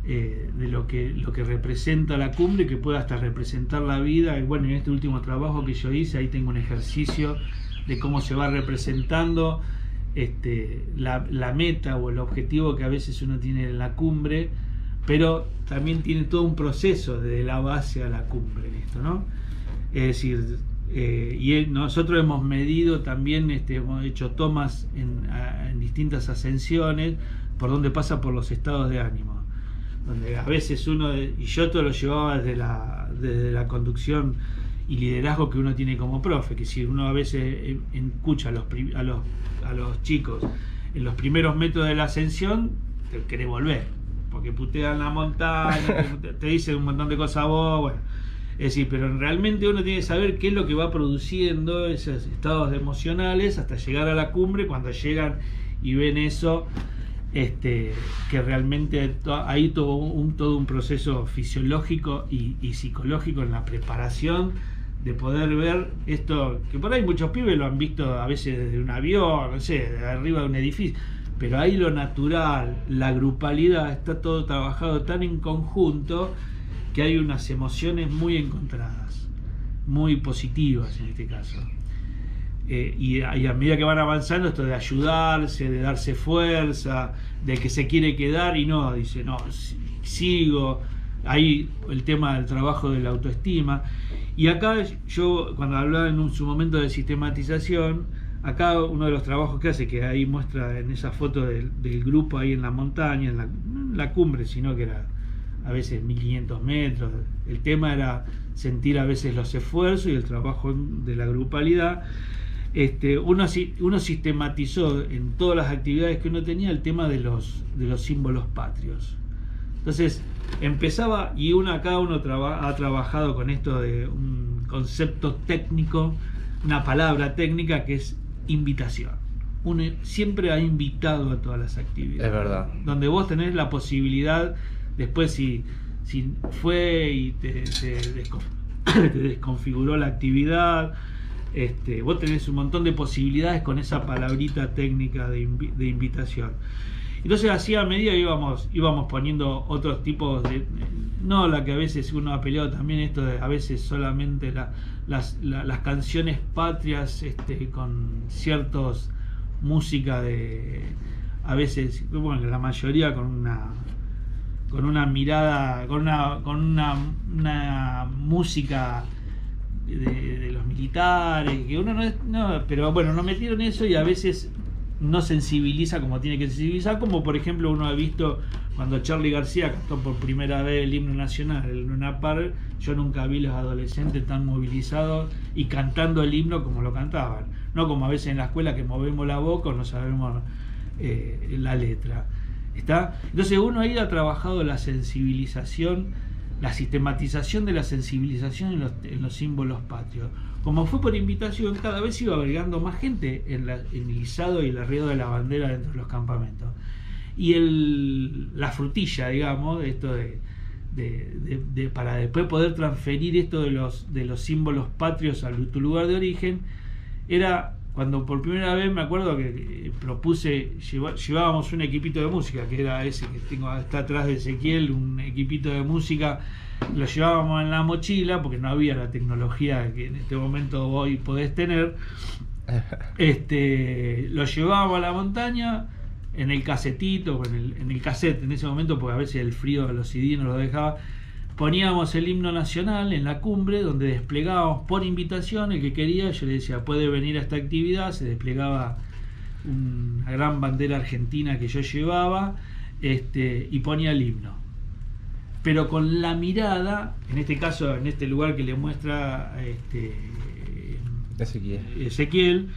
de lo que representa la cumbre, que puede hasta representar la vida. Y bueno, en este último trabajo que yo hice, ahí tengo un ejercicio de cómo se va representando la meta o el objetivo que a veces uno tiene en la cumbre, pero también tiene todo un proceso desde la base a la cumbre en esto, ¿no? Es decir, nosotros hemos medido también, hemos hecho tomas en distintas ascensiones, por donde pasa por los estados de ánimo, donde a veces y yo todo lo llevaba desde la conducción y liderazgo que uno tiene como profe, que si uno a veces escucha a los chicos en los primeros metros de la ascensión, te querés volver, porque putean la montaña, te dicen un montón de cosas a vos, bueno. Es decir, pero realmente uno tiene que saber qué es lo que va produciendo esos estados emocionales hasta llegar a la cumbre. Cuando llegan y ven eso, que realmente hay todo un proceso fisiológico y psicológico en la preparación de poder ver esto, que por ahí muchos pibes lo han visto a veces desde un avión, no sé, de arriba de un edificio, pero ahí lo natural, la grupalidad, está todo trabajado tan en conjunto que hay unas emociones muy encontradas, muy positivas en este caso. Y a medida que van avanzando, esto de ayudarse, de darse fuerza, de que se quiere quedar y no, dice, no, sigo. Ahí el tema del trabajo de la autoestima. Y acá yo, cuando hablaba en su momento de sistematización, acá uno de los trabajos que hace, que ahí muestra en esa foto del grupo ahí en la montaña, en la cumbre, sino que era a veces 1500 metros, el tema era sentir a veces los esfuerzos y el trabajo de la grupalidad. Uno sistematizó en todas las actividades que uno tenía el tema de los símbolos patrios. Entonces empezaba, y cada uno ha trabajado con esto de un concepto técnico, una palabra técnica que es invitación. Uno siempre ha invitado a todas las actividades. Es verdad. Donde vos tenés la posibilidad, después si fue y te desconfiguró la actividad, Vos tenés un montón de posibilidades con esa palabrita técnica de invitación. Entonces así a medida íbamos poniendo otros tipos de, no la que a veces uno ha peleado también, esto de a veces solamente las canciones patrias con ciertos música de, a veces, bueno, la mayoría con una mirada, con una música de los militares, que uno pero bueno, nos metieron eso y a veces no sensibiliza como tiene que sensibilizar, como por ejemplo uno ha visto cuando Charly García cantó por primera vez el himno nacional, el Luna Park. Yo nunca vi los adolescentes tan movilizados y cantando el himno como lo cantaban, no como a veces en la escuela que movemos la boca o no sabemos la letra. ¿Está? Entonces uno ahí ha trabajado la sensibilización, la sistematización de la sensibilización en los símbolos patrios. Como fue por invitación, cada vez iba agregando más gente en el izado y el arriero de la bandera dentro de los campamentos. Y la frutilla, digamos, esto para después poder transferir esto de los símbolos patrios a tu lugar de origen, era cuando por primera vez me acuerdo que propuse, llevábamos un equipito de música, que era ese que está atrás de Ezequiel, un equipito de música. Lo llevábamos en la mochila porque no había la tecnología que en este momento hoy podés tener. Lo llevábamos a la montaña en el casetito, en el cassette en ese momento, porque a veces el frío de los CD no lo dejaba. Poníamos el himno nacional en la cumbre, donde desplegábamos por invitación. El que quería, yo le decía, puede venir a esta actividad. Se desplegaba una gran bandera argentina que yo llevaba, y ponía el himno. Pero con la mirada, en este caso, en este lugar que le muestra Ezequiel,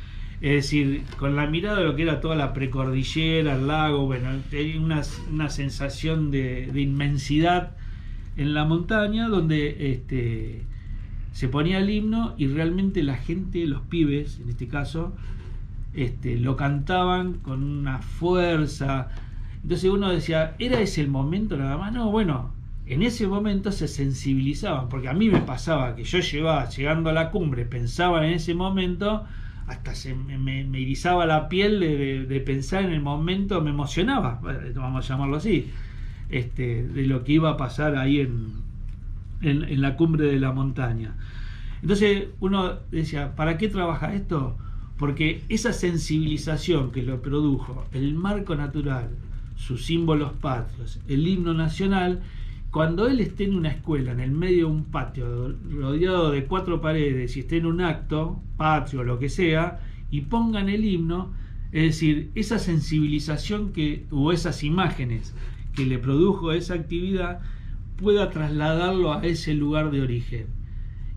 es decir, con la mirada de lo que era toda la precordillera, el lago, bueno, hay una sensación de inmensidad en la montaña, donde se ponía el himno y realmente la gente, los pibes, en este caso, lo cantaban con una fuerza. Entonces uno decía, ¿era ese el momento nada más? No, bueno, en ese momento se sensibilizaban, porque a mí me pasaba que yo llegando a la cumbre, pensaba en ese momento, hasta me erizaba la piel de pensar en el momento, me emocionaba, vamos a llamarlo así, de lo que iba a pasar ahí en la cumbre de la montaña. Entonces uno decía, ¿para qué trabaja esto? Porque esa sensibilización que lo produjo, el marco natural, sus símbolos patrios, el himno nacional, cuando él esté en una escuela, en el medio de un patio, rodeado de 4 paredes, y esté en un acto patrio o lo que sea, y pongan el himno, es decir, esa sensibilización o esas imágenes que le produjo esa actividad, pueda trasladarlo a ese lugar de origen.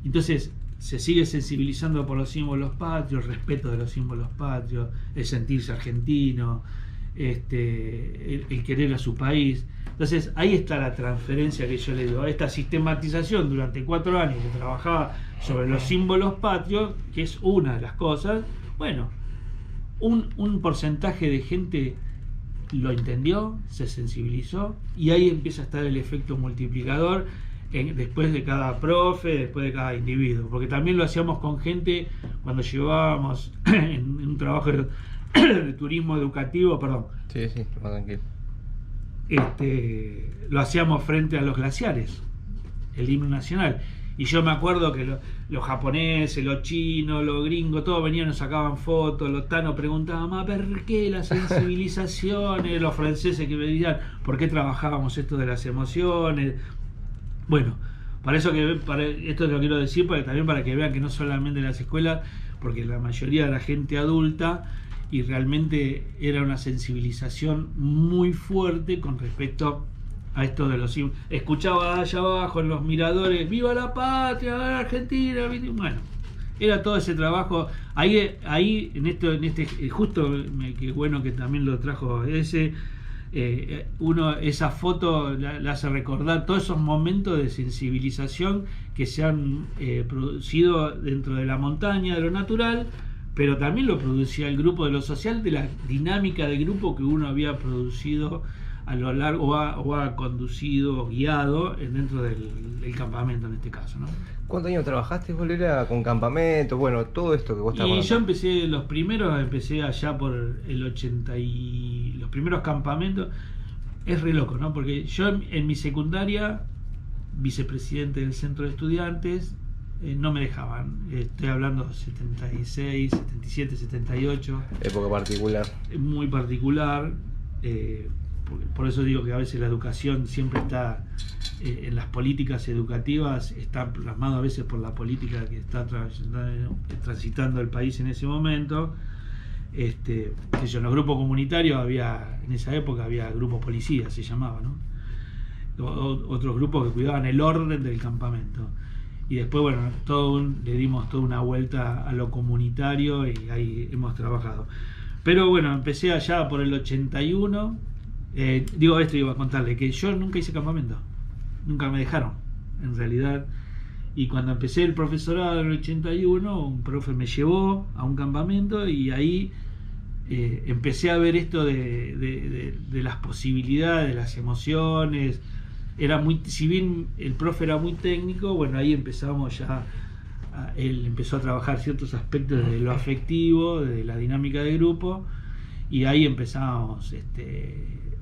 Entonces se sigue sensibilizando por los símbolos patrios, el respeto de los símbolos patrios, el sentirse argentino, el querer a su país. Entonces ahí está la transferencia que yo le digo, esta sistematización durante 4 años que trabajaba sobre los símbolos patrios, que es una de las cosas. Bueno, un porcentaje de gente lo entendió, se sensibilizó, y ahí empieza a estar el efecto multiplicador después de cada profe, después de cada individuo, porque también lo hacíamos con gente cuando llevábamos en un trabajo de turismo educativo, perdón. Sí, tranquilo. Lo hacíamos frente a los glaciares, el himno nacional. Y yo me acuerdo que los japoneses, los chinos, los gringos, todos venían, nos sacaban fotos, los tanos preguntaban, ¿por qué las sensibilizaciones? Los franceses que me decían, ¿por qué trabajábamos esto de las emociones? Bueno, esto lo quiero decir, también para que vean que no solamente en las escuelas, porque la mayoría de la gente adulta, y realmente era una sensibilización muy fuerte con respecto a esto de los símbolos. Escuchaba allá abajo en los miradores, ¡viva la patria, Argentina! Bueno, era todo ese trabajo. Ahí en este justo, que bueno que también lo trajo esa foto la hace recordar todos esos momentos de sensibilización que se han producido dentro de la montaña, de lo natural, pero también lo producía el grupo de lo social, de la dinámica de grupo que uno había producido a lo largo o ha conducido o guiado dentro del campamento en este caso, ¿no? ¿Cuántos años trabajaste, Lela, con campamentos? Bueno, todo esto que vos estás Y yo empecé allá por el 80 y los primeros campamentos. Es re loco, ¿no? Porque yo en mi secundaria, vicepresidente del centro de estudiantes, no me dejaban. Estoy hablando de 76, 77, 78. Época particular. Muy particular. Por eso digo que a veces la educación siempre está en las políticas educativas, está plasmado a veces por la política que está transitando el país en ese momento. En los grupos comunitarios en esa época había grupos policías, se llamaba, ¿no? Otros grupos que cuidaban el orden del campamento. Y después, bueno, le dimos toda una vuelta a lo comunitario y ahí hemos trabajado. Pero bueno, empecé allá por el 81. Esto iba a contarle, que yo nunca hice campamento. Nunca me dejaron, en realidad. Y cuando empecé el profesorado en el 81, un profe me llevó a un campamento y ahí empecé a ver esto de las posibilidades, de las emociones. Si bien el profe era muy técnico, bueno, ahí empezamos ya, él empezó a trabajar ciertos aspectos de lo afectivo, de la dinámica de grupo, y ahí empezamos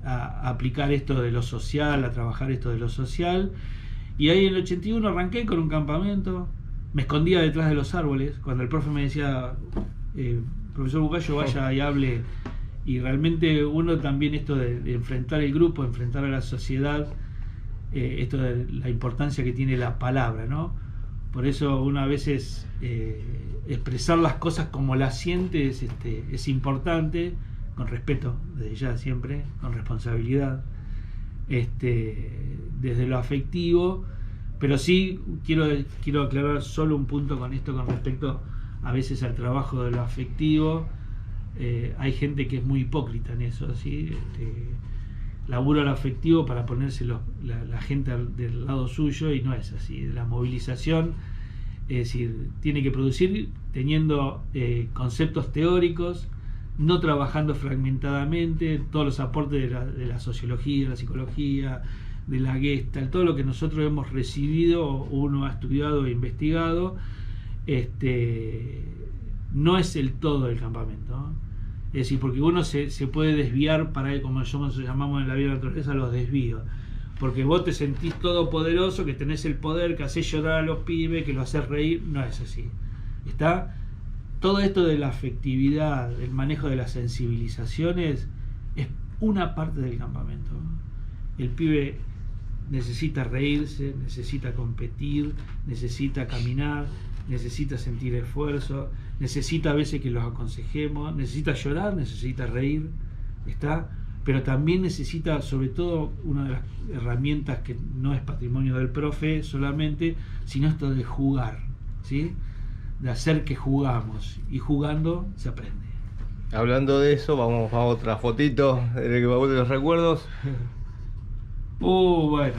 a aplicar esto de lo social, a trabajar esto de lo social. Y ahí en el 81 arranqué con un campamento, me escondía detrás de los árboles, cuando el profe me decía, profesor Bugallo, vaya y hable. Y realmente uno también esto de enfrentar el grupo, enfrentar a la sociedad, esto de la importancia que tiene la palabra, ¿no? Por eso uno a veces expresar las cosas como las siente es importante, con respeto, desde ya siempre, con responsabilidad, desde lo afectivo. Pero sí quiero aclarar solo un punto con esto, con respecto a veces al trabajo de lo afectivo. Hay gente que es muy hipócrita en eso, ¿sí? Labura lo afectivo para ponerse la gente del lado suyo, y no es así. La movilización, es decir, tiene que producir teniendo conceptos teóricos, no trabajando fragmentadamente, todos los aportes de la sociología, de la psicología, de la Gestalt, todo lo que nosotros hemos recibido, uno ha estudiado e investigado, no es el todo del campamento, ¿no? Es decir, porque uno se puede desviar para, como llamamos en la vida de la naturaleza, los desvíos. Porque vos te sentís todopoderoso, que tenés el poder, que hacés llorar a los pibes, que lo hacés reír. No es así. Está todo esto de la afectividad, el manejo de las sensibilizaciones, es una parte del campamento, ¿no? El pibe necesita reírse, necesita competir, necesita caminar, necesita sentir esfuerzo, necesita a veces que los aconsejemos, necesita llorar, necesita reír, pero también necesita, sobre todo, una de las herramientas que no es patrimonio del profe solamente, sino esto de jugar, ¿sí? De hacer que jugamos, y jugando se aprende. Hablando de eso, vamos a otra fotito de los recuerdos. Bueno.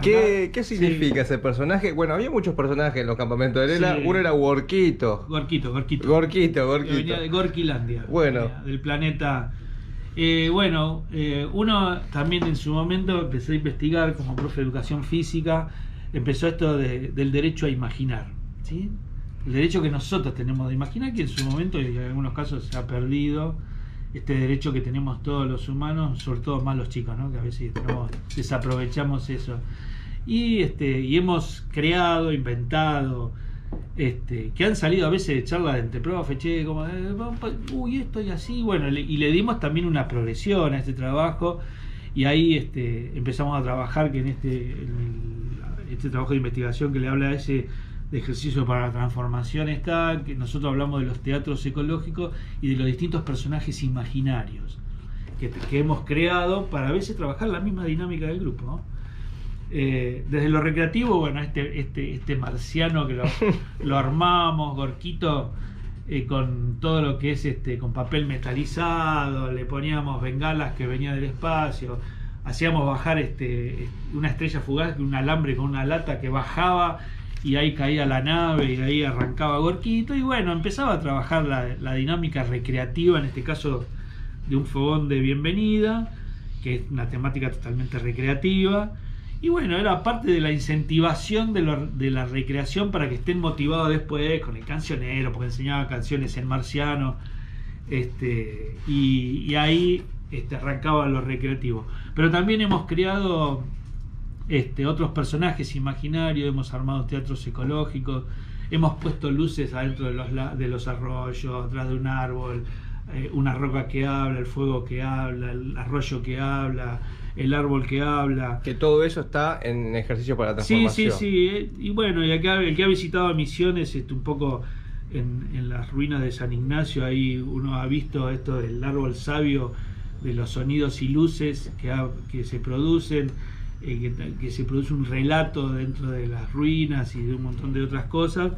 ¿Qué significa ese personaje? Bueno, había muchos personajes en los campamentos de Lela. Sí. Uno era Gorquito. Gorquito. Venía de Gorquilandia. Bueno. Del planeta. Uno también en su momento empezó a investigar como profe de educación física, empezó esto del derecho a imaginar, ¿sí? El derecho que nosotros tenemos de imaginar, que en su momento y en algunos casos se ha perdido. Este derecho que tenemos todos los humanos, sobre todo más los chicos, ¿no? Que a veces desaprovechamos eso. Y hemos creado, inventado, que han salido a veces de charlas de entre profe, esto y así, bueno, y le dimos también una progresión a este trabajo, y ahí empezamos a trabajar que en este trabajo de investigación que le habla de ejercicio para la transformación que nosotros hablamos de los teatros ecológicos y de los distintos personajes imaginarios que hemos creado para a veces trabajar la misma dinámica del grupo, ¿no? Desde lo recreativo, bueno, este marciano que lo armamos, Gorquito, con todo lo que es con papel metalizado, le poníamos bengalas que venía del espacio, hacíamos bajar una estrella fugaz, un alambre con una lata que bajaba, y ahí caía la nave y ahí arrancaba Gorquito, y bueno, empezaba a trabajar la dinámica recreativa, en este caso de un fogón de bienvenida, que es una temática totalmente recreativa. Y bueno, era parte de la incentivación de la recreación para que estén motivados después con el cancionero, porque enseñaba canciones en marciano, y ahí arrancaba lo recreativo. Pero también hemos creado otros personajes imaginarios, hemos armado teatros ecológicos, hemos puesto luces adentro de los arroyos, atrás de un árbol, una roca que habla, el fuego que habla, el arroyo que habla, el árbol que habla. Que todo eso está en ejercicio para la transformación. Sí. Y bueno, y acá el que ha visitado Misiones, un poco en las ruinas de San Ignacio, ahí uno ha visto esto del árbol sabio, de los sonidos y luces que se producen, que se produce un relato dentro de las ruinas y de un montón de otras cosas.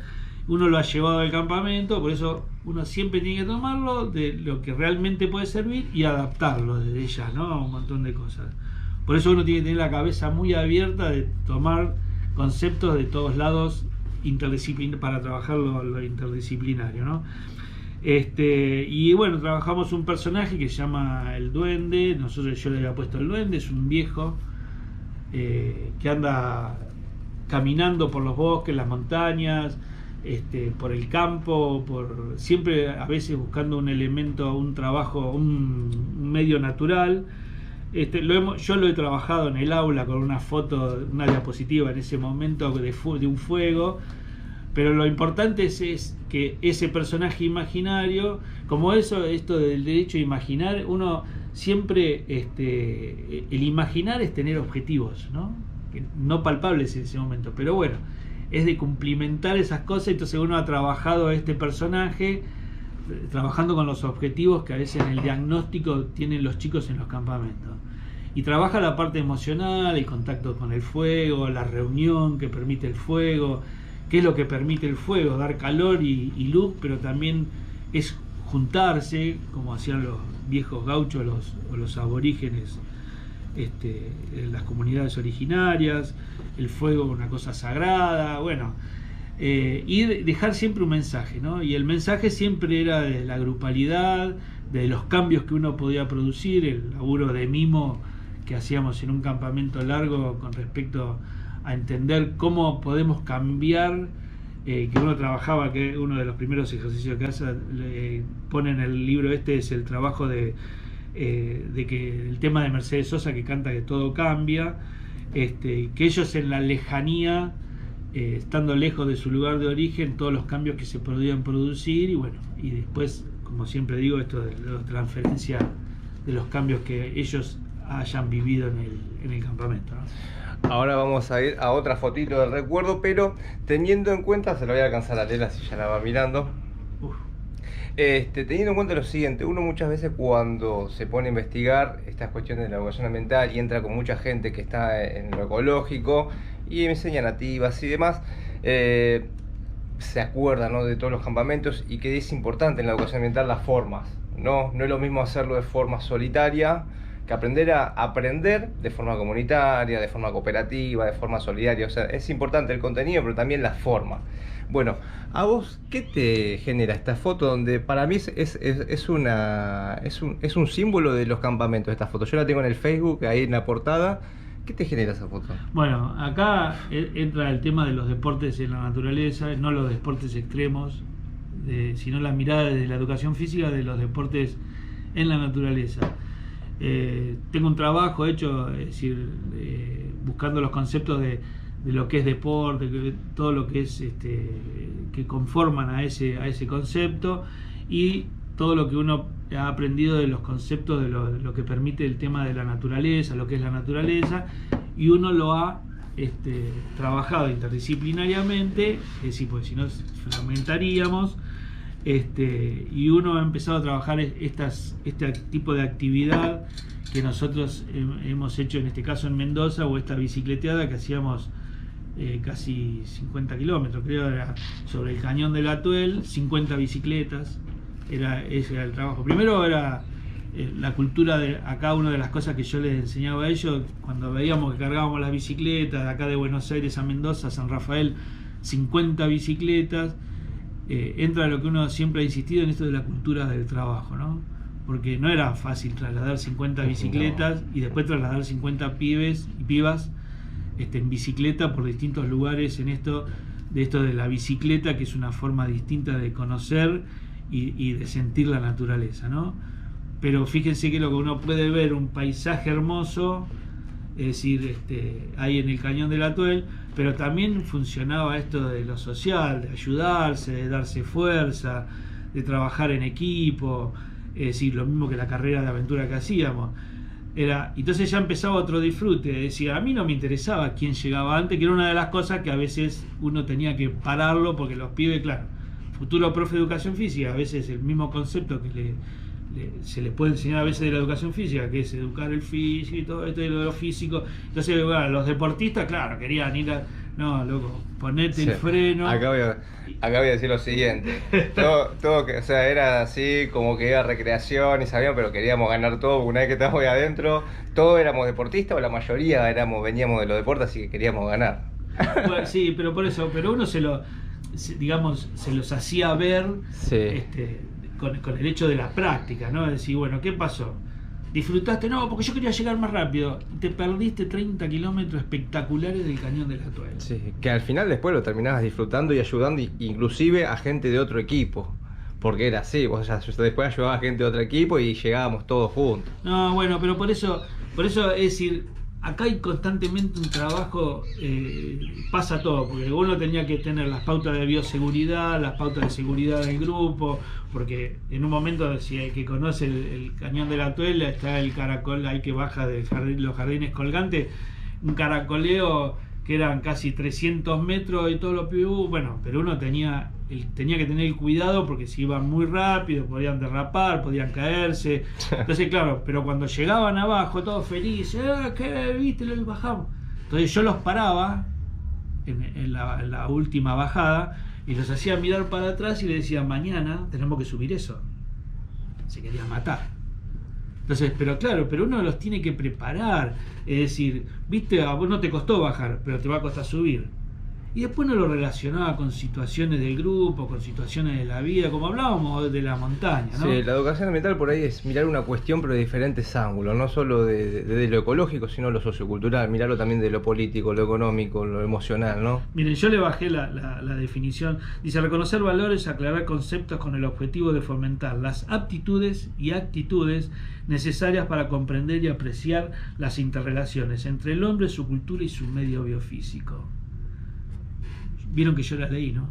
Uno lo ha llevado al campamento, por eso uno siempre tiene que tomarlo de lo que realmente puede servir y adaptarlo desde ya, ¿no? A un montón de cosas. Por eso uno tiene que tener la cabeza muy abierta de tomar conceptos de todos lados para trabajar lo interdisciplinario, ¿no? Y bueno, trabajamos un personaje que se llama el Duende. Yo le había puesto el Duende, es un viejo que anda caminando por los bosques, las montañas, por el campo, siempre a veces buscando un elemento, un trabajo, un medio natural. Yo lo he trabajado en el aula con una foto, una diapositiva en ese momento de un fuego, pero lo importante es que ese personaje imaginario, como esto del derecho a imaginar, uno siempre, el imaginar es tener objetivos, no palpables en ese momento, pero bueno, es de cumplimentar esas cosas. Entonces uno ha trabajado a este personaje trabajando con los objetivos que a veces en el diagnóstico tienen los chicos en los campamentos, y trabaja la parte emocional, el contacto con el fuego, la reunión que permite el fuego. ¿Qué es lo que permite el fuego? Dar calor y luz, pero también es juntarse, como hacían los viejos gauchos o los aborígenes, las comunidades originarias. El fuego, una cosa sagrada, bueno, y dejar siempre un mensaje, ¿no? Y el mensaje siempre era de la grupalidad, de los cambios que uno podía producir, el laburo de mimo que hacíamos en un campamento largo con respecto a entender cómo podemos cambiar, que uno trabajaba, que uno de los primeros ejercicios que hace, pone en el libro es el trabajo de que el tema de Mercedes Sosa, que canta que todo cambia, que ellos en la lejanía, estando lejos de su lugar de origen, todos los cambios que se podían producir, y bueno, y después, como siempre digo, esto de la transferencia de los cambios que ellos hayan vivido en el campamento, ¿no? Ahora vamos a ir a otra fotito del recuerdo, pero teniendo en cuenta, se lo voy a alcanzar a Lela si ya la va mirando. Teniendo en cuenta lo siguiente, uno muchas veces cuando se pone a investigar estas cuestiones de la educación ambiental y entra con mucha gente que está en lo ecológico y enseña nativas y demás, se acuerda, ¿no?, de todos los campamentos, y que es importante en la educación ambiental las formas, ¿no? No es lo mismo hacerlo de forma solitaria que aprender de forma comunitaria, de forma cooperativa, de forma solidaria. O sea, es importante el contenido, pero también la forma. Bueno, ¿a vos qué te genera esta foto? Donde para mí es un símbolo de los campamentos, esta foto. Yo la tengo en el Facebook, ahí en la portada. ¿Qué te genera esa foto? Bueno, acá entra el tema de los deportes en la naturaleza, no los deportes extremos, sino la mirada de la educación física de los deportes en la naturaleza. Tengo un trabajo hecho, es decir, buscando los conceptos de lo que es deporte, todo lo que es que conforman a ese concepto, y todo lo que uno ha aprendido de los conceptos de lo que permite el tema de la naturaleza, lo que es la naturaleza, y uno lo ha trabajado interdisciplinariamente, es decir, porque si no fragmentaríamos. Y uno ha empezado a trabajar este tipo de actividad que nosotros hemos hecho en este caso en Mendoza, o esta bicicleteada que hacíamos casi 50 kilómetros, creo, era sobre el cañón del Atuel, 50 bicicletas, ese era el trabajo. Primero era la cultura de acá. Una de las cosas que yo les enseñaba a ellos, cuando veíamos que cargábamos las bicicletas de acá de Buenos Aires a Mendoza, San Rafael, 50 bicicletas, entra lo que uno siempre ha insistido en esto de la cultura del trabajo, ¿no? porque no era fácil trasladar 50 bicicletas y después trasladar 50 pibes y pibas en bicicleta por distintos lugares de esto de la bicicleta, que es una forma distinta de conocer y de sentir la naturaleza, ¿no? Pero fíjense que lo que uno puede ver, un paisaje hermoso, es decir, ahí en el Cañón del Atuel, pero también funcionaba esto de lo social, de ayudarse, de darse fuerza, de trabajar en equipo, es decir, lo mismo que la carrera de aventura que hacíamos. Entonces ya empezaba otro disfrute, es decir, a mí no me interesaba quién llegaba antes, que era una de las cosas que a veces uno tenía que pararlo, porque los pibes, claro, futuro profe de educación física, a veces el mismo concepto que se le puede enseñar a veces de la educación física, que es educar el físico y todo esto y lo físico. Entonces, bueno, los deportistas, claro, querían ir a... No, loco, ponete el freno. Acá voy a decir lo siguiente. Todo que, o sea, era así como que era recreación y sabíamos, pero queríamos ganar todo. Una vez que estábamos ahí adentro, todos éramos deportistas, o la mayoría veníamos de los deportes, así que queríamos ganar. Bueno, sí, pero por eso, pero uno se los hacía ver, sí, con el hecho de la práctica, ¿no? Es decir, bueno, ¿qué pasó? ¿Disfrutaste? No, porque yo quería llegar más rápido. Te perdiste 30 kilómetros espectaculares del Cañón del Atuel. Sí, que al final después lo terminabas disfrutando y ayudando, inclusive a gente de otro equipo. Porque era así, vos ya después ayudabas a gente de otro equipo y llegábamos todos juntos. No, bueno, pero por eso es decir, acá hay constantemente un trabajo, pasa todo, porque uno tenía que tener las pautas de bioseguridad, las pautas de seguridad del grupo, porque en un momento, si hay que conoce el Cañón de la Atuel, está el caracol ahí que baja de los jardines colgantes, un caracoleo que eran casi 300 metros y todo lo pibes, bueno, pero uno tenía que tener el cuidado porque si iban muy rápido podían derrapar, podían caerse. Entonces, claro, pero cuando llegaban abajo, todos felices, ¿qué viste? Lo bajamos. Entonces yo los paraba en la última bajada y los hacía mirar para atrás y les decía, mañana tenemos que subir eso. Se querían matar. Entonces, pero uno los tiene que preparar. Es decir, viste, a vos no te costó bajar, pero te va a costar subir. Y después no lo relacionaba con situaciones del grupo, con situaciones de la vida, como hablábamos de la montaña, ¿no? Sí, la educación ambiental por ahí es mirar una cuestión pero de diferentes ángulos, no solo de lo ecológico, sino lo sociocultural, mirarlo también de lo político, lo económico, lo emocional, ¿no? Miren, yo le bajé la definición. Dice, reconocer valores, aclarar conceptos con el objetivo de fomentar las aptitudes y actitudes necesarias para comprender y apreciar las interrelaciones entre el hombre, su cultura y su medio biofísico. Vieron que yo la leí, ¿no?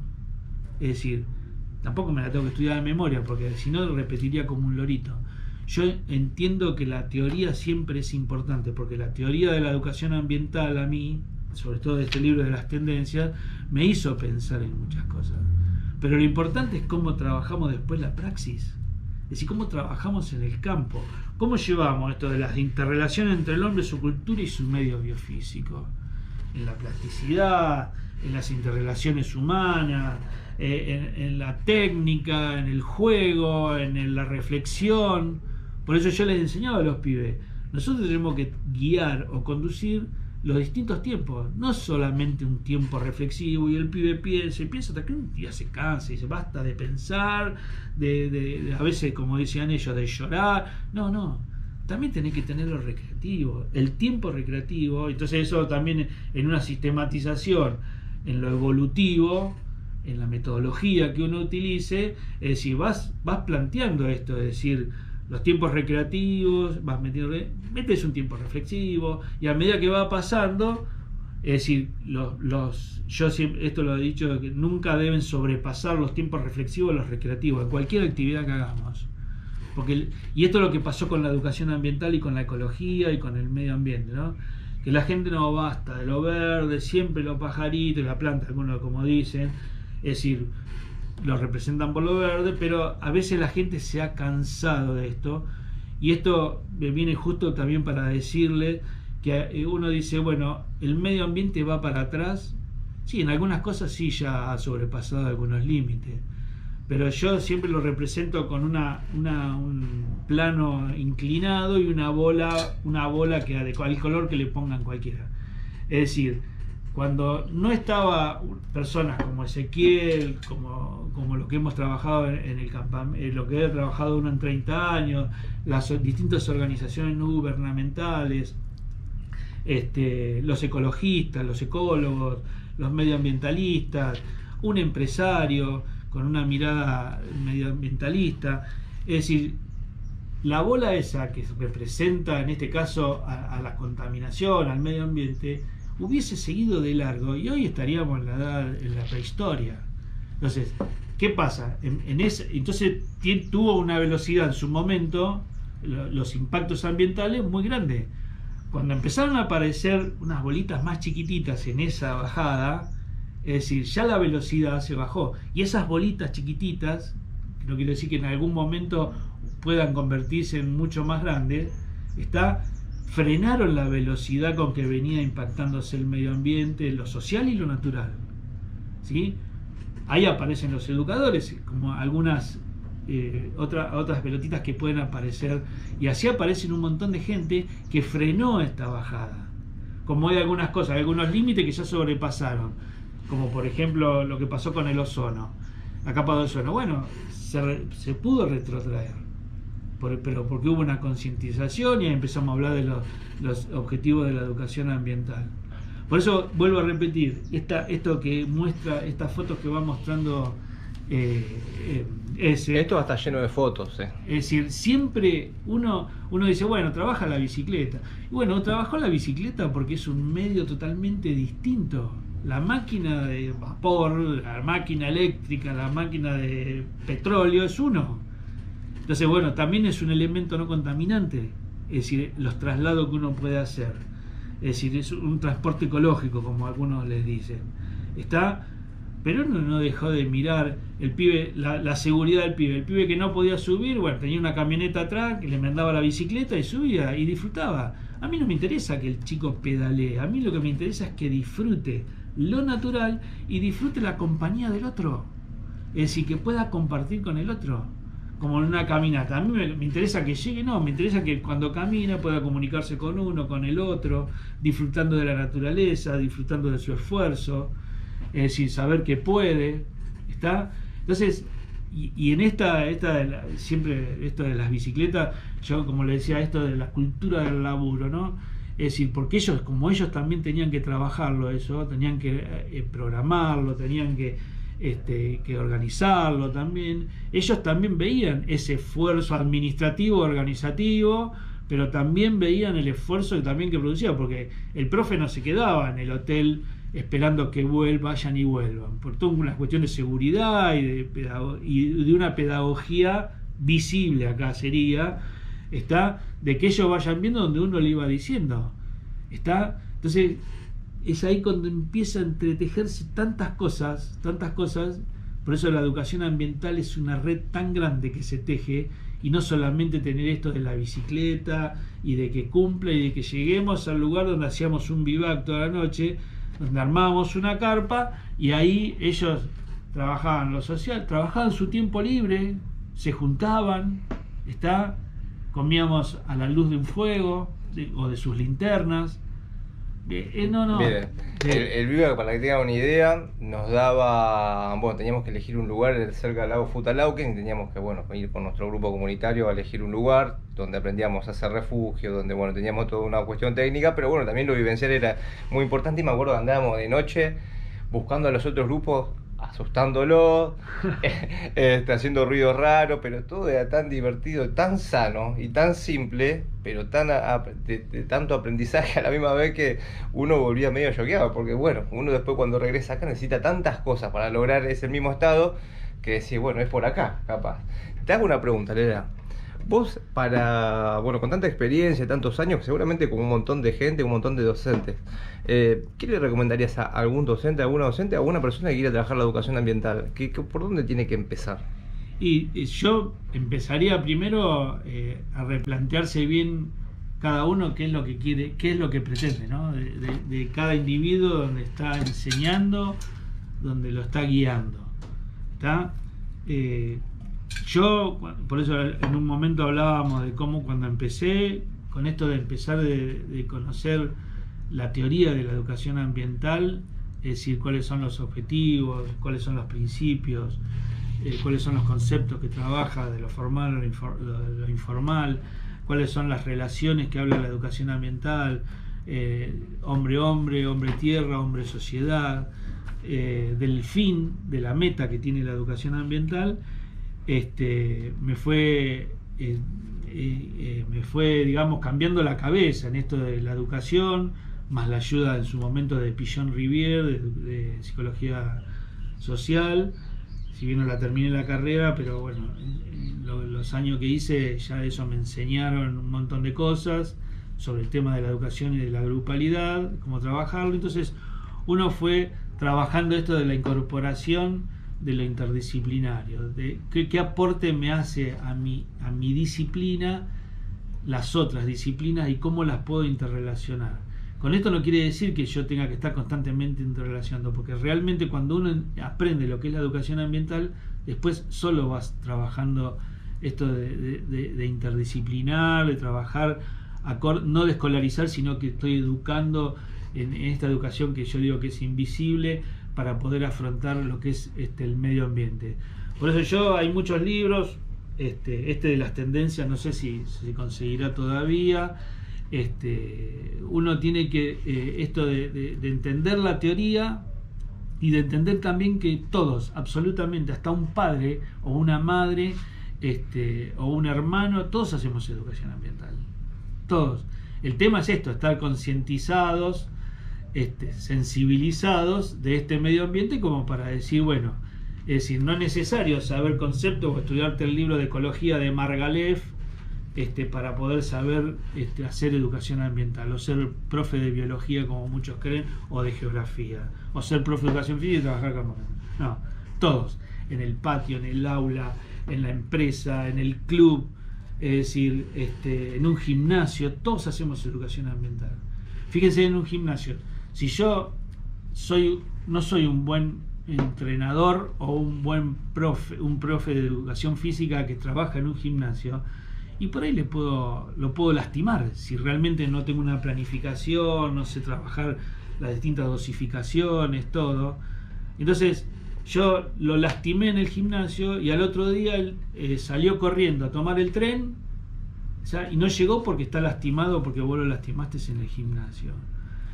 Es decir, tampoco me la tengo que estudiar de memoria, porque si no repetiría como un lorito. Yo entiendo que la teoría siempre es importante, porque la teoría de la educación ambiental a mí, sobre todo de este libro de las tendencias, me hizo pensar en muchas cosas. Pero lo importante es cómo trabajamos después la praxis. Es decir, cómo trabajamos en el campo. Cómo llevamos esto de las interrelaciones entre el hombre, su cultura y su medio biofísico. En la plasticidad, en las interrelaciones humanas, en la técnica, en el juego, en la reflexión. Por eso yo les enseñaba a los pibes, nosotros tenemos que guiar o conducir los distintos tiempos, no solamente un tiempo reflexivo y el pibe piensa hasta que un día se cansa y dice basta de pensar, de a veces, como decían ellos, de llorar. No, también tenés que tener lo recreativo, el tiempo recreativo. Entonces eso también en una sistematización, en lo evolutivo, en la metodología que uno utilice, es decir, vas planteando esto, es decir, los tiempos recreativos, metes un tiempo reflexivo, y a medida que va pasando, es decir, yo siempre, esto lo he dicho, que nunca deben sobrepasar los tiempos reflexivos los recreativos, en cualquier actividad que hagamos. Y esto es lo que pasó con la educación ambiental y con la ecología y con el medio ambiente, ¿no? Que la gente no basta de lo verde, siempre los pajaritos, la planta, algunos como dicen, es decir, lo representan por lo verde, pero a veces la gente se ha cansado de esto, y esto me viene justo también para decirle que uno dice, bueno, el medio ambiente va para atrás, sí, en algunas cosas sí ya ha sobrepasado algunos límites, pero yo siempre lo represento con un plano inclinado y una bola que el color que le pongan cualquiera. Es decir, cuando no estaba personas como Ezequiel, como lo que hemos trabajado en el campamento, lo que he trabajado uno en 30 años, las distintas organizaciones no gubernamentales, los ecologistas, los ecólogos, los medioambientalistas, un empresario con una mirada medioambientalista. Es decir, la bola esa que representa en este caso a la contaminación, al medio ambiente, hubiese seguido de largo y hoy estaríamos en la prehistoria. Entonces, ¿qué pasa? Entonces tuvo una velocidad en su momento, los impactos ambientales muy grandes. Cuando empezaron a aparecer unas bolitas más chiquititas en esa bajada, es decir, ya la velocidad se bajó. Y esas bolitas chiquititas, no quiero decir que en algún momento puedan convertirse en mucho más grandes, frenaron la velocidad con que venía impactándose el medio ambiente, lo social y lo natural. ¿Sí? Ahí aparecen los educadores, como algunas otras pelotitas que pueden aparecer, y así aparecen un montón de gente que frenó esta bajada. Como hay algunas cosas, algunos límites que ya sobrepasaron, como por ejemplo lo que pasó con el ozono, la capa de ozono. Bueno, se pudo retrotraer, pero porque hubo una concientización y empezamos a hablar de los objetivos de la educación ambiental. Por eso vuelvo a repetir, esto que muestra, estas fotos que va mostrando esto va a estar lleno de fotos. Es decir, siempre uno dice, bueno, trabaja la bicicleta. Y bueno, trabajó la bicicleta porque es un medio totalmente distinto. La máquina de vapor, la máquina eléctrica, la máquina de petróleo es uno. Entonces, bueno, también es un elemento no contaminante. Es decir, los traslados que uno puede hacer. Es decir, es un transporte ecológico, como algunos les dicen. Pero uno no dejó de mirar el pibe, la seguridad del pibe. El pibe que no podía subir, bueno, tenía una camioneta atrás que le mandaba la bicicleta y subía y disfrutaba. A mí no me interesa que el chico pedalee, a mí lo que me interesa es que disfrute lo natural y disfrute la compañía del otro. Es decir, que pueda compartir con el otro, como en una caminata. A mí me interesa que llegue, no, me interesa que cuando camina pueda comunicarse con uno, con el otro, disfrutando de la naturaleza, disfrutando de su esfuerzo. Es decir, saber que puede, Entonces, y en siempre esto de las bicicletas, yo como le decía, esto de la cultura del laburo, ¿no? Es decir, porque como ellos también tenían que trabajarlo eso, tenían que programarlo, tenían que organizarlo también, ellos también veían ese esfuerzo administrativo, organizativo, pero también veían el esfuerzo también que producía, porque el profe no se quedaba en el hotel esperando que vayan y vuelvan, por toda una cuestión de seguridad y de una pedagogía visible acá sería, de que ellos vayan viendo donde uno le iba diciendo, entonces es ahí cuando empieza a entretejerse tantas cosas, por eso la educación ambiental es una red tan grande que se teje, y no solamente tener esto de la bicicleta y de que cumpla y de que lleguemos al lugar donde hacíamos un vivac toda la noche, donde armábamos una carpa y ahí ellos trabajaban lo social, trabajaban su tiempo libre, se juntaban, comíamos a la luz de un fuego o de sus linternas. Mire, el vivac, para que tengan una idea, nos daba, teníamos que elegir un lugar cerca del lago Futalauquen y teníamos que, ir con nuestro grupo comunitario a elegir un lugar donde aprendíamos a hacer refugio, donde, teníamos toda una cuestión técnica, pero también lo vivencial era muy importante, y me acuerdo que andábamos de noche buscando a los otros grupos, asustándolos, haciendo ruido raro, pero todo era tan divertido, tan sano y tan simple, pero de tanto aprendizaje a la misma vez, que uno volvía medio choqueado, porque uno después cuando regresa acá necesita tantas cosas para lograr ese mismo estado, que decís, es por acá, capaz. Te hago una pregunta, Lera. Vos, con tanta experiencia, tantos años, seguramente con un montón de gente, un montón de docentes, ¿qué le recomendarías a algún docente, a alguna persona que quiera trabajar la educación ambiental? ¿Por dónde tiene que empezar? Y yo empezaría primero a replantearse bien cada uno qué es lo que quiere, qué es lo que pretende, ¿no? De cada individuo, donde está enseñando, donde lo está guiando. Yo, por eso en un momento hablábamos de cómo cuando empecé, con esto de empezar de conocer la teoría de la educación ambiental, es decir, cuáles son los objetivos, cuáles son los principios, cuáles son los conceptos que trabaja de lo formal a lo informal, cuáles son las relaciones que habla la educación ambiental, hombre-hombre, hombre-tierra, hombre-sociedad, del fin, de la meta que tiene la educación ambiental. Me fue, digamos, cambiando la cabeza en esto de la educación, más la ayuda en su momento de Pillon Rivière, de psicología social. Si bien no la terminé la carrera, pero bueno, los años que hice ya eso me enseñaron un montón de cosas sobre el tema de la educación y de la grupalidad, cómo trabajarlo. Entonces uno fue trabajando esto de la incorporación de lo interdisciplinario, de qué aporte me hace a mi disciplina las otras disciplinas y cómo las puedo interrelacionar. Con esto no quiere decir que yo tenga que estar constantemente interrelacionando, porque realmente cuando uno aprende lo que es la educación ambiental, después solo vas trabajando esto de interdisciplinar, de trabajar, no de escolarizar, sino que estoy educando en esta educación que yo digo que es invisible para poder afrontar lo que es el medio ambiente. Por eso hay muchos libros, de las tendencias, no sé si se conseguirá todavía. Uno tiene que esto de entender la teoría y de entender también que todos, absolutamente, hasta un padre o una madre o un hermano, todos hacemos educación ambiental, todos. El tema es esto, estar concientizados, sensibilizados de este medio ambiente, como para decir, bueno, es decir, no es necesario saber conceptos o estudiarte el libro de ecología de Margalef para poder saber hacer educación ambiental, o ser profe de biología como muchos creen, o de geografía, o ser profe de educación física y trabajar como... No, todos, en el patio, en el aula, en la empresa, en el club, es decir, en un gimnasio, todos hacemos educación ambiental. Fíjense, en un gimnasio, si yo no soy un buen entrenador o un profe de educación física que trabaja en un gimnasio, y por ahí lo puedo lastimar si realmente no tengo una planificación, no sé trabajar las distintas dosificaciones, todo. Entonces yo lo lastimé en el gimnasio y al otro día él salió corriendo a tomar el tren, y no llegó porque está lastimado, porque vos lo lastimaste en el gimnasio.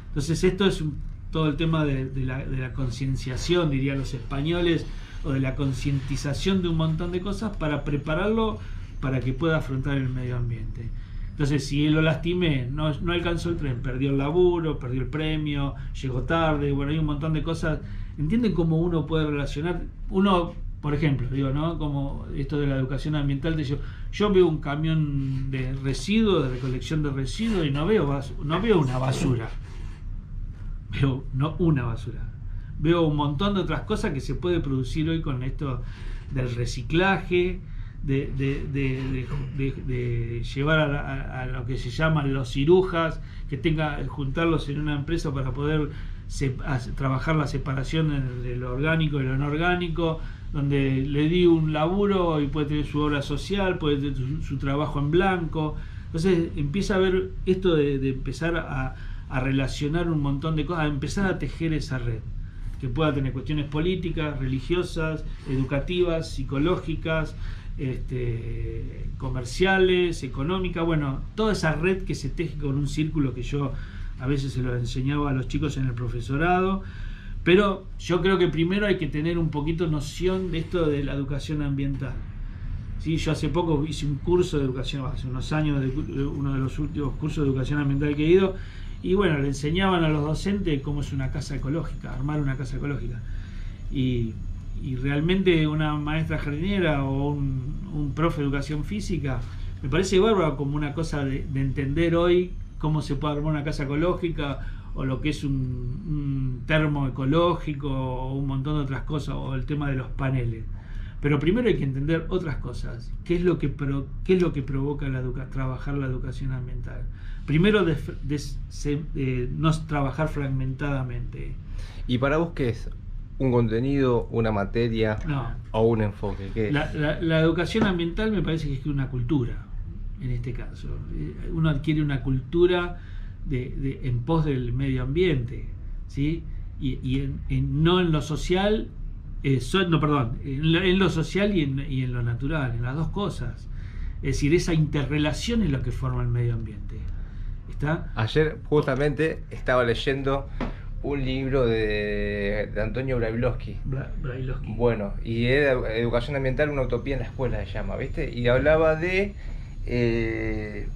Entonces esto es todo el tema de la concienciación, dirían los españoles, o de la concientización de un montón de cosas para prepararlo para que pueda afrontar el medio ambiente. Entonces, si lo lastimé, no alcanzó el tren, perdió el laburo, perdió el premio, llegó tarde, bueno, hay un montón de cosas. ¿Entienden cómo uno puede relacionar? Uno, por ejemplo, ¿no? Como esto de la educación ambiental, yo veo un camión de residuos, de recolección de residuos, y no veo una basura. No una basura. Veo un montón de otras cosas que se puede producir hoy con esto del reciclaje, de llevar a lo que se llaman los cirujas, juntarlos en una empresa para poder trabajar la separación de lo orgánico y lo no orgánico, donde le di un laburo y puede tener su obra social, puede tener su trabajo en blanco. Entonces empieza a ver esto de empezar a relacionar un montón de cosas, a empezar a tejer esa red que pueda tener cuestiones políticas, religiosas, educativas, psicológicas, comerciales, económicas, bueno, toda esa red que se teje con un círculo que yo a veces se lo enseñaba a los chicos en el profesorado. Pero yo creo que primero hay que tener un poquito noción de esto de la educación ambiental. ¿Sí? Yo hace poco hice un curso de educación, hace unos años, uno de los últimos cursos de educación ambiental que he ido, y bueno, le enseñaban a los docentes cómo es una casa ecológica, armar una casa ecológica. Y realmente una maestra jardinera o un profe de educación física, me parece bárbaro como una cosa de entender hoy cómo se puede armar una casa ecológica, o lo que es un termo ecológico, o un montón de otras cosas, o el tema de los paneles. Pero primero hay que entender otras cosas. ¿Qué es lo que provoca trabajar la educación ambiental? Primero, no trabajar fragmentadamente. ¿Y para vos qué es? ¿Un contenido, una materia o un enfoque? ¿Qué es? La educación ambiental me parece que es una cultura, en este caso. Uno adquiere una cultura en pos del medio ambiente, ¿sí? Y no en lo social, no, perdón, en lo social y en lo natural, en las dos cosas. Es decir, esa interrelación es lo que forma el medio ambiente. ¿Está? Ayer justamente estaba leyendo un libro de Antonio Brailovsky. Brailovsky. Bueno, y era Educación Ambiental, una utopía en la escuela se llama, ¿viste? Y hablaba ¿qué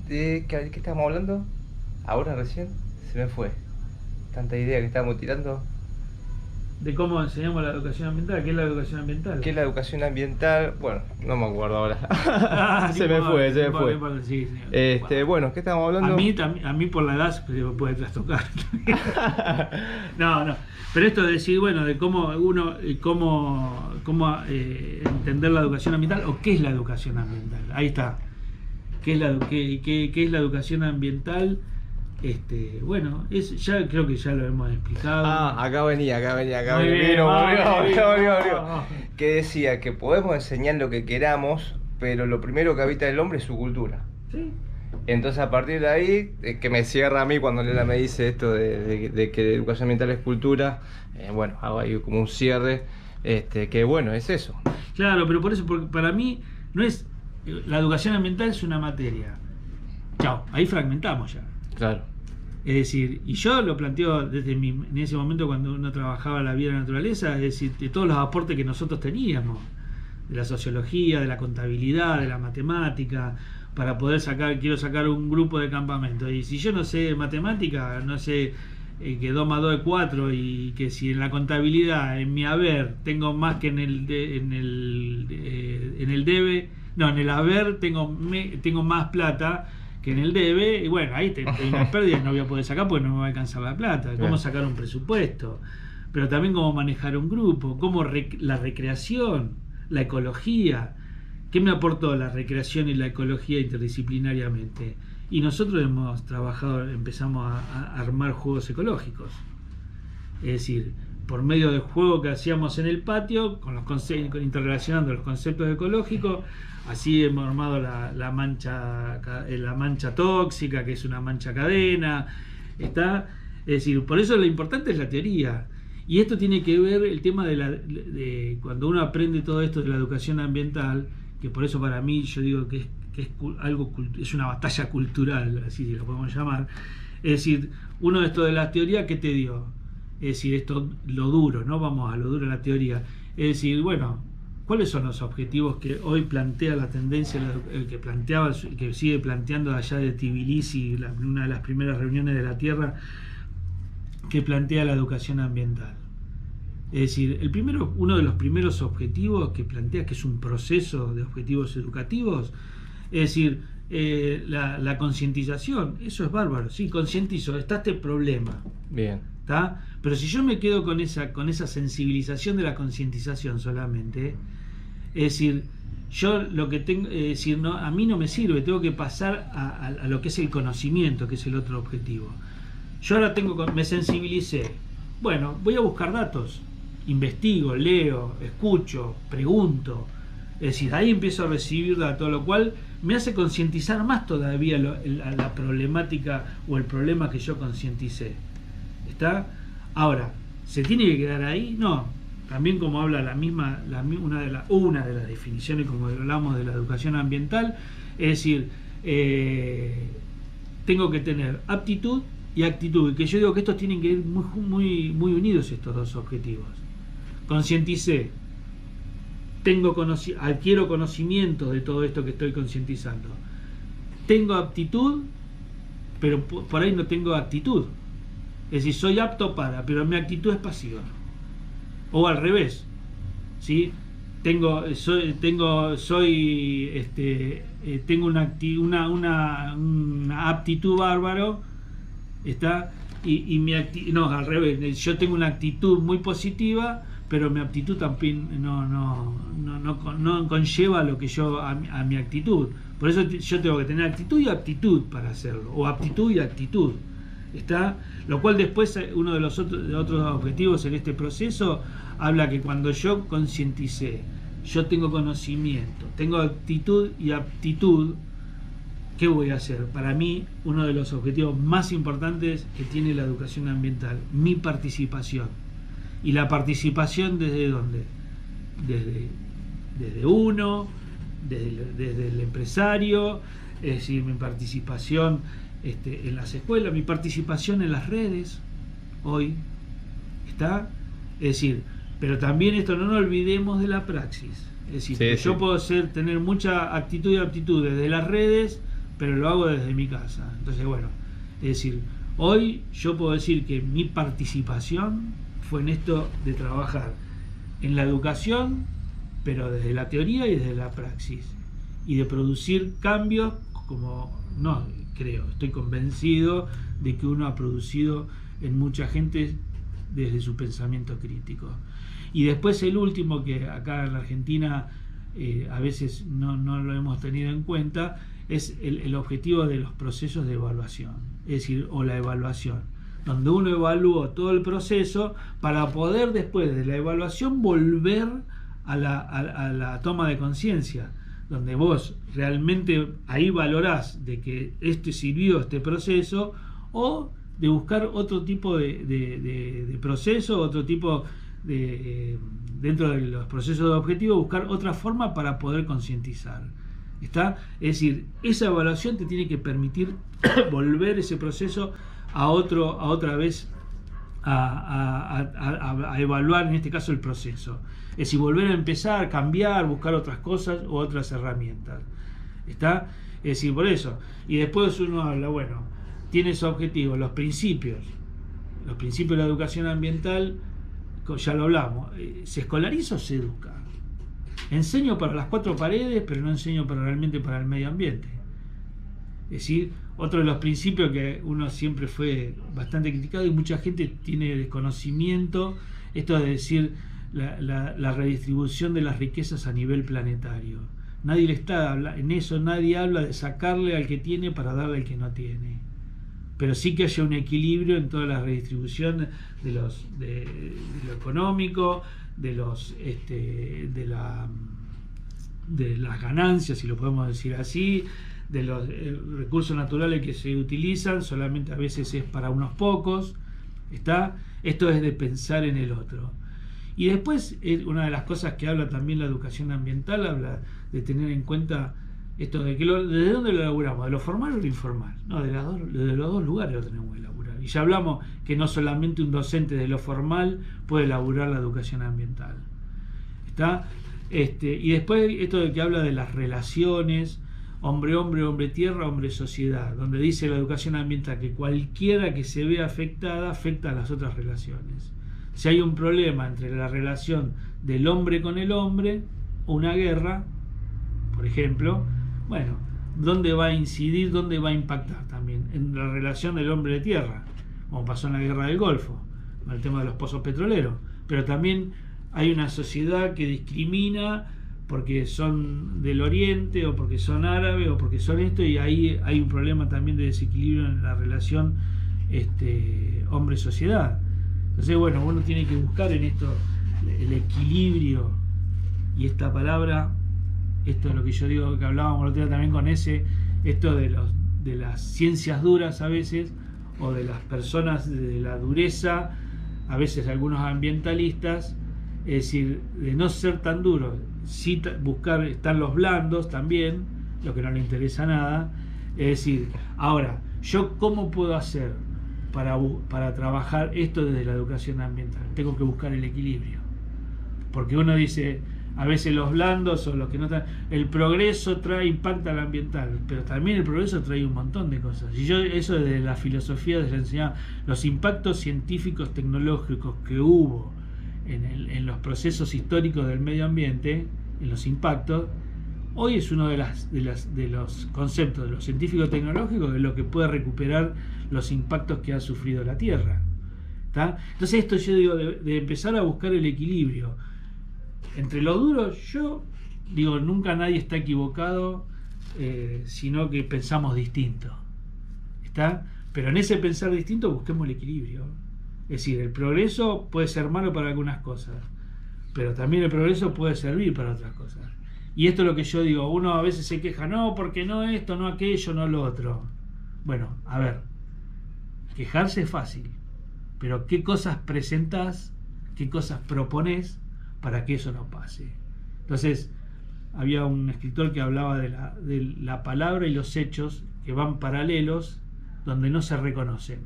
estábamos hablando? Ahora recién se me fue. Tanta idea que estábamos tirando. De cómo enseñamos la educación ambiental. ¿Qué es la educación ambiental? ¿Qué es la educación ambiental? Bueno, no me acuerdo ahora. se me fue. Sí, bueno, ¿qué estábamos hablando? A mí por la edad se me puede trastocar. No. Pero esto de decir, bueno, de cómo entender la educación ambiental, o qué es la educación ambiental. Ahí está. ¿Qué es la educación ambiental? Bueno, ya creo que ya lo hemos explicado. Acá venía. Que decía que podemos enseñar lo que queramos, pero lo primero que habita el hombre es su cultura. Sí. Entonces, a partir de ahí, que me cierra a mí cuando Lela me dice esto de que educación ambiental es cultura, bueno, hago ahí como un cierre, que bueno, es eso. Claro, pero por eso, porque para mí no es. La educación ambiental es una materia. Chao, ahí fragmentamos ya. Claro. Es decir, y yo lo planteo en ese momento cuando uno trabajaba la vida de la naturaleza, es decir, de todos los aportes que nosotros teníamos, de la sociología, de la contabilidad, de la matemática, para poder quiero sacar un grupo de campamento. Y si yo no sé matemática, no sé que 2 más 2 es 4, y que si en la contabilidad, en mi haber, tengo más que en el debe, no, en el haber tengo más plata que en el debe, y bueno, ahí tengo una pérdida y no voy a poder sacar porque no me va a alcanzar la plata. Cómo sacar un presupuesto, pero también cómo manejar un grupo, cómo la recreación, la ecología. ¿Qué me aportó la recreación y la ecología interdisciplinariamente? Y nosotros empezamos a armar juegos ecológicos. Es decir, por medio del juego que hacíamos en el patio, interrelacionando los conceptos ecológicos, así hemos armado la mancha tóxica, que es una mancha cadena. Es decir, por eso lo importante es la teoría. Y esto tiene que ver el tema de cuando uno aprende todo esto de la educación ambiental, que por eso para mí yo digo que es una batalla cultural, así lo podemos llamar. Es decir, uno de esto de la teoría, ¿qué te dio? Es decir, esto lo duro, ¿no? Vamos a lo duro de la teoría. Es decir, bueno, ¿cuáles son los objetivos que hoy plantea la tendencia, que sigue planteando allá de Tbilisi, una de las primeras reuniones de la Tierra, que plantea la educación ambiental? Es decir, uno de los primeros objetivos que plantea, que es un proceso de objetivos educativos, es decir, la concientización. Eso es bárbaro, sí, concientizo, está este problema. Bien. ¿Está? Pero si yo me quedo con esa sensibilización de la concientización solamente, es decir, yo lo que tengo, es decir, no, a mí no me sirve, tengo que pasar a lo que es el conocimiento, que es el otro objetivo. Yo ahora me sensibilicé, bueno, voy a buscar datos, investigo, leo, escucho, pregunto, es decir, ahí empiezo a recibir datos, lo cual me hace concientizar más todavía la problemática o el problema que yo concienticé. ¿Está? Ahora, ¿se tiene que quedar ahí? No. También, como habla una de las definiciones, como hablamos de la educación ambiental, es decir, tengo que tener aptitud y actitud, que yo digo que estos tienen que ir muy unidos, estos dos objetivos. Concienticé, adquiero conocimiento de todo esto que estoy concientizando. Tengo aptitud, pero por ahí no tengo actitud. Es decir, soy apto pero mi actitud es pasiva. O al revés, ¿sí? Tengo una aptitud bárbaro, ¿está? Al revés, yo tengo una actitud muy positiva, pero mi actitud también no conlleva lo que a mi actitud. Por eso yo tengo que tener actitud y aptitud para hacerlo, o aptitud y actitud. ¿Está? Lo cual después uno de los otros objetivos en este proceso habla que cuando yo concienticé, yo tengo conocimiento, tengo actitud y aptitud, ¿qué voy a hacer? Para mí, uno de los objetivos más importantes que tiene la educación ambiental, mi participación. ¿Y la participación desde dónde? Desde uno, desde el empresario, es decir, mi participación en las escuelas, mi participación en las redes, hoy, ¿está? Es decir, pero también esto no nos olvidemos de la praxis. Es decir, Sí, yo sí. puedo tener mucha actitud y aptitud desde las redes, pero lo hago desde mi casa. Entonces, bueno, es decir, hoy yo puedo decir que mi participación fue en esto de trabajar en la educación, pero desde la teoría y desde la praxis, y de producir cambios como, no creo, estoy convencido de que uno ha producido en mucha gente desde su pensamiento crítico. Y después el último, que acá en la Argentina a veces no lo hemos tenido en cuenta, es el objetivo de los procesos de evaluación, es decir, o la evaluación, donde uno evalúa todo el proceso para poder después de la evaluación volver a la toma de conciencia, donde vos realmente ahí valorás de que sirvió este proceso, o de buscar otro tipo de proceso, otro tipo dentro de los procesos de objetivo, buscar otra forma para poder concientizar. ¿Está? Es decir, esa evaluación te tiene que permitir volver ese proceso a otra vez a evaluar, en este caso, el proceso. Es decir, volver a empezar, cambiar, buscar otras cosas o otras herramientas. ¿Está? Es decir, por eso. Y después uno habla, bueno, tiene esos objetivos, los principios de la educación ambiental, ya lo hablamos, ¿se escolariza o se educa? Enseño para las cuatro paredes, pero no enseño realmente para el medio ambiente. Es decir, otro de los principios que uno siempre fue bastante criticado y mucha gente tiene desconocimiento, esto de decir la redistribución de las riquezas a nivel planetario. Nadie le está en eso, nadie habla de sacarle al que tiene para darle al que no tiene. Pero sí que haya un equilibrio en toda la redistribución de lo económico, de las ganancias, si lo podemos decir así, de los recursos naturales que se utilizan, solamente a veces es para unos pocos. ¿Está? Esto es de pensar en el otro. Y después, una de las cosas que habla también la educación ambiental, habla de tener en cuenta esto de que ¿desde dónde lo elaboramos? ¿De lo formal o lo informal? No, de los dos lugares lo tenemos que elaborar. Y ya hablamos que no solamente un docente de lo formal puede elaborar la educación ambiental. ¿Está? Y después esto de que habla de las relaciones, hombre-hombre, hombre-tierra, hombre-sociedad, donde dice la educación ambiental que cualquiera que se vea afectada, afecta a las otras relaciones. Si hay un problema entre la relación del hombre con el hombre, o una guerra, por ejemplo, bueno, ¿dónde va a incidir, dónde va a impactar también? En la relación del hombre de tierra, como pasó en la guerra del Golfo, con el tema de los pozos petroleros. Pero también hay una sociedad que discrimina porque son del oriente, o porque son árabes, o porque son esto, y ahí hay un problema también de desequilibrio en la relación hombre-sociedad. Entonces, bueno, uno tiene que buscar en esto el equilibrio, y esta palabra, esto es lo que yo digo, que hablábamos el otro día también con esto de las ciencias duras a veces, o de las personas de la dureza, a veces algunos ambientalistas, es decir, de no ser tan duros, sí buscar, están los blandos también, lo que no le interesa nada. Es decir, ahora, ¿yo cómo puedo hacer para trabajar esto desde la educación ambiental? Tengo que buscar el equilibrio, porque uno dice, a veces los blandos o los que no están, el progreso impacta al ambiental, pero también el progreso trae un montón de cosas. Y yo eso desde la filosofía, desde la enseñanza, los impactos científicos, tecnológicos que hubo en los procesos históricos del medio ambiente, en los impactos, hoy es uno de los conceptos de los científicos tecnológicos de lo que puede recuperar los impactos que ha sufrido la Tierra. ¿Está? Entonces esto yo digo, de empezar a buscar el equilibrio entre lo duro. Yo digo, nunca nadie está equivocado, sino que pensamos distinto. ¿Está? Pero en ese pensar distinto busquemos el equilibrio. Es decir, el progreso puede ser malo para algunas cosas, pero también el progreso puede servir para otras cosas. Y esto es lo que yo digo, uno a veces se queja, no, porque no esto, no aquello, no lo otro. Bueno, a ver, quejarse es fácil, pero ¿qué cosas presentás, qué cosas propones para que eso no pase? Entonces, había un escritor que hablaba de la palabra y los hechos que van paralelos, donde no se reconocen.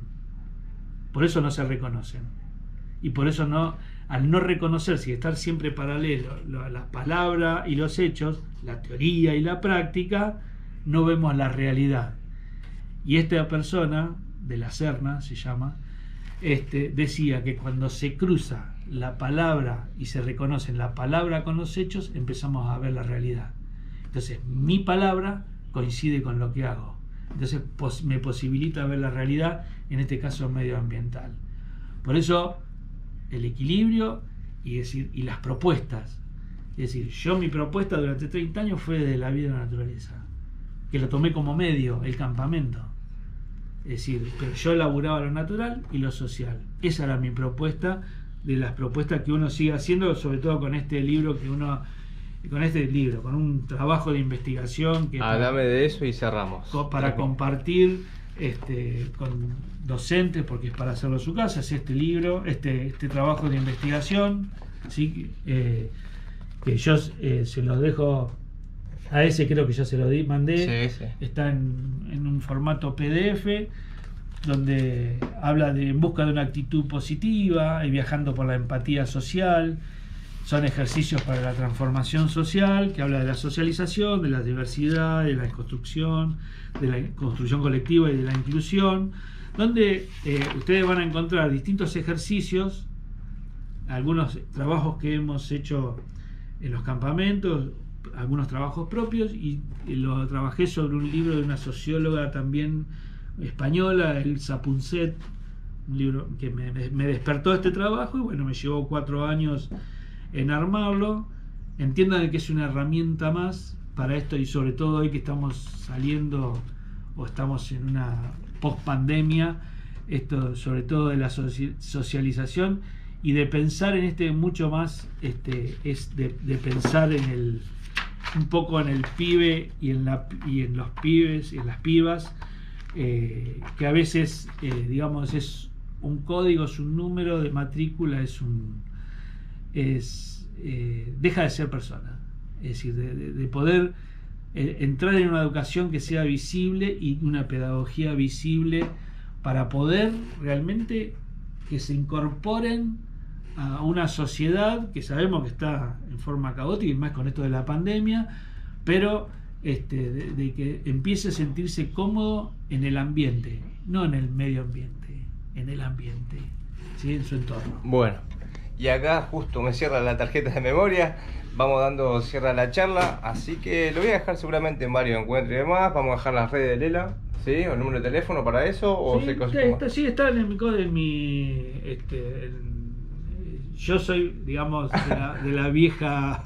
Por eso no se reconocen. Y por eso no, al no reconocerse y estar siempre paralelo la palabra y los hechos, la teoría y la práctica, no vemos la realidad. Y esta persona, de la Serna se llama, decía que cuando se cruza la palabra y se reconocen la palabra con los hechos, empezamos a ver la realidad. Entonces, mi palabra coincide con lo que hago. Entonces, me posibilita ver la realidad, en este caso medioambiental. Por eso, el equilibrio y las propuestas. Es decir, mi propuesta durante 30 años fue de la vida en la naturaleza, que lo tomé como medio, el campamento. Es decir, pero yo elaboraba lo natural y lo social. Esa era mi propuesta, de las propuestas que uno sigue haciendo, sobre todo con este libro con un trabajo de investigación que Háblame de eso y cerramos. Para compartir con docentes, porque es para hacerlo en su casa, es este libro, este trabajo de investigación, ¿sí? Que yo se los dejo a ese, creo que ya se lo mandé. Sí. Está en un formato PDF, donde habla de en busca de una actitud positiva y viajando por la empatía social. Son ejercicios para la transformación social, que habla de la socialización, de la diversidad, de la construcción colectiva y de la inclusión, donde ustedes van a encontrar distintos ejercicios, algunos trabajos que hemos hecho en los campamentos, algunos trabajos propios, y lo trabajé sobre un libro de una socióloga también española, Elsa Punset, un libro que me despertó este trabajo, y bueno, me llevó 4 años en armarlo. Entiendan que es una herramienta más para esto, y sobre todo hoy que estamos saliendo o estamos en una post-pandemia, esto sobre todo de la socialización y de pensar en mucho más, es de pensar un poco en el pibe y en los pibes y en las pibas, que a veces digamos es un código, es un número de matrícula, deja de ser persona. Es decir, de poder entrar en una educación que sea visible y una pedagogía visible, para poder realmente que se incorporen a una sociedad que sabemos que está en forma caótica, y más con esto de la pandemia, pero de que empiece a sentirse cómodo en el ambiente, no en el medio ambiente, en el ambiente, ¿sí? En su entorno. Bueno, y acá justo me cierra la tarjeta de memoria, vamos dando cierre a la charla, así que lo voy a dejar seguramente en varios encuentros y demás. Vamos a dejar las redes de Lela, ¿sí? ¿O el número de teléfono para eso? ¿O sí, está en mi yo soy, digamos, de la vieja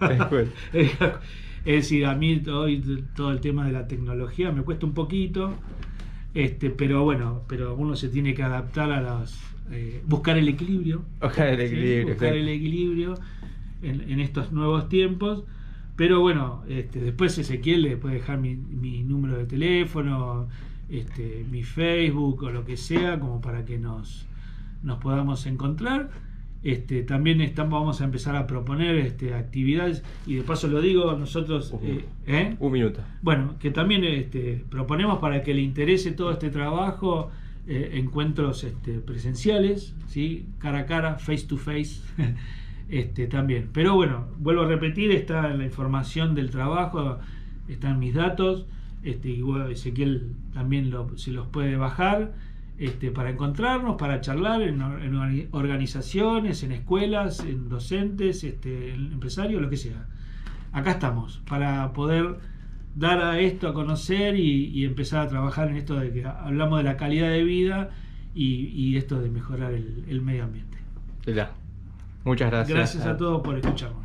es decir, a mí todo el tema de la tecnología me cuesta un poquito, pero bueno, uno se tiene que adaptar a buscar el equilibrio. Buscar el equilibrio en estos nuevos tiempos. Pero bueno, después Ezequiel le puede dejar mi número de teléfono, mi Facebook o lo que sea, como para que nos podamos encontrar. También vamos a empezar a proponer actividades, y de paso lo digo, nosotros un minuto. Bueno, que también proponemos, para que le interese todo este trabajo, encuentros presenciales, ¿sí? Cara a cara, face to face. También, pero bueno, vuelvo a repetir, está en la información del trabajo, están mis datos, igual Ezequiel también se los puede bajar, para encontrarnos, para charlar en organizaciones, en escuelas, en docentes, en empresarios, lo que sea. Acá estamos para poder dar a esto a conocer y empezar a trabajar en esto de que hablamos de la calidad de vida y esto de mejorar el medio ambiente. Ya. Muchas gracias. Gracias a todos por escucharnos.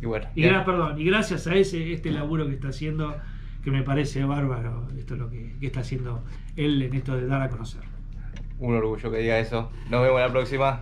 Y bueno, y gracias a este laburo que está haciendo, que me parece bárbaro, esto es lo que está haciendo él en esto de dar a conocer. Un orgullo que diga eso. Nos vemos la próxima.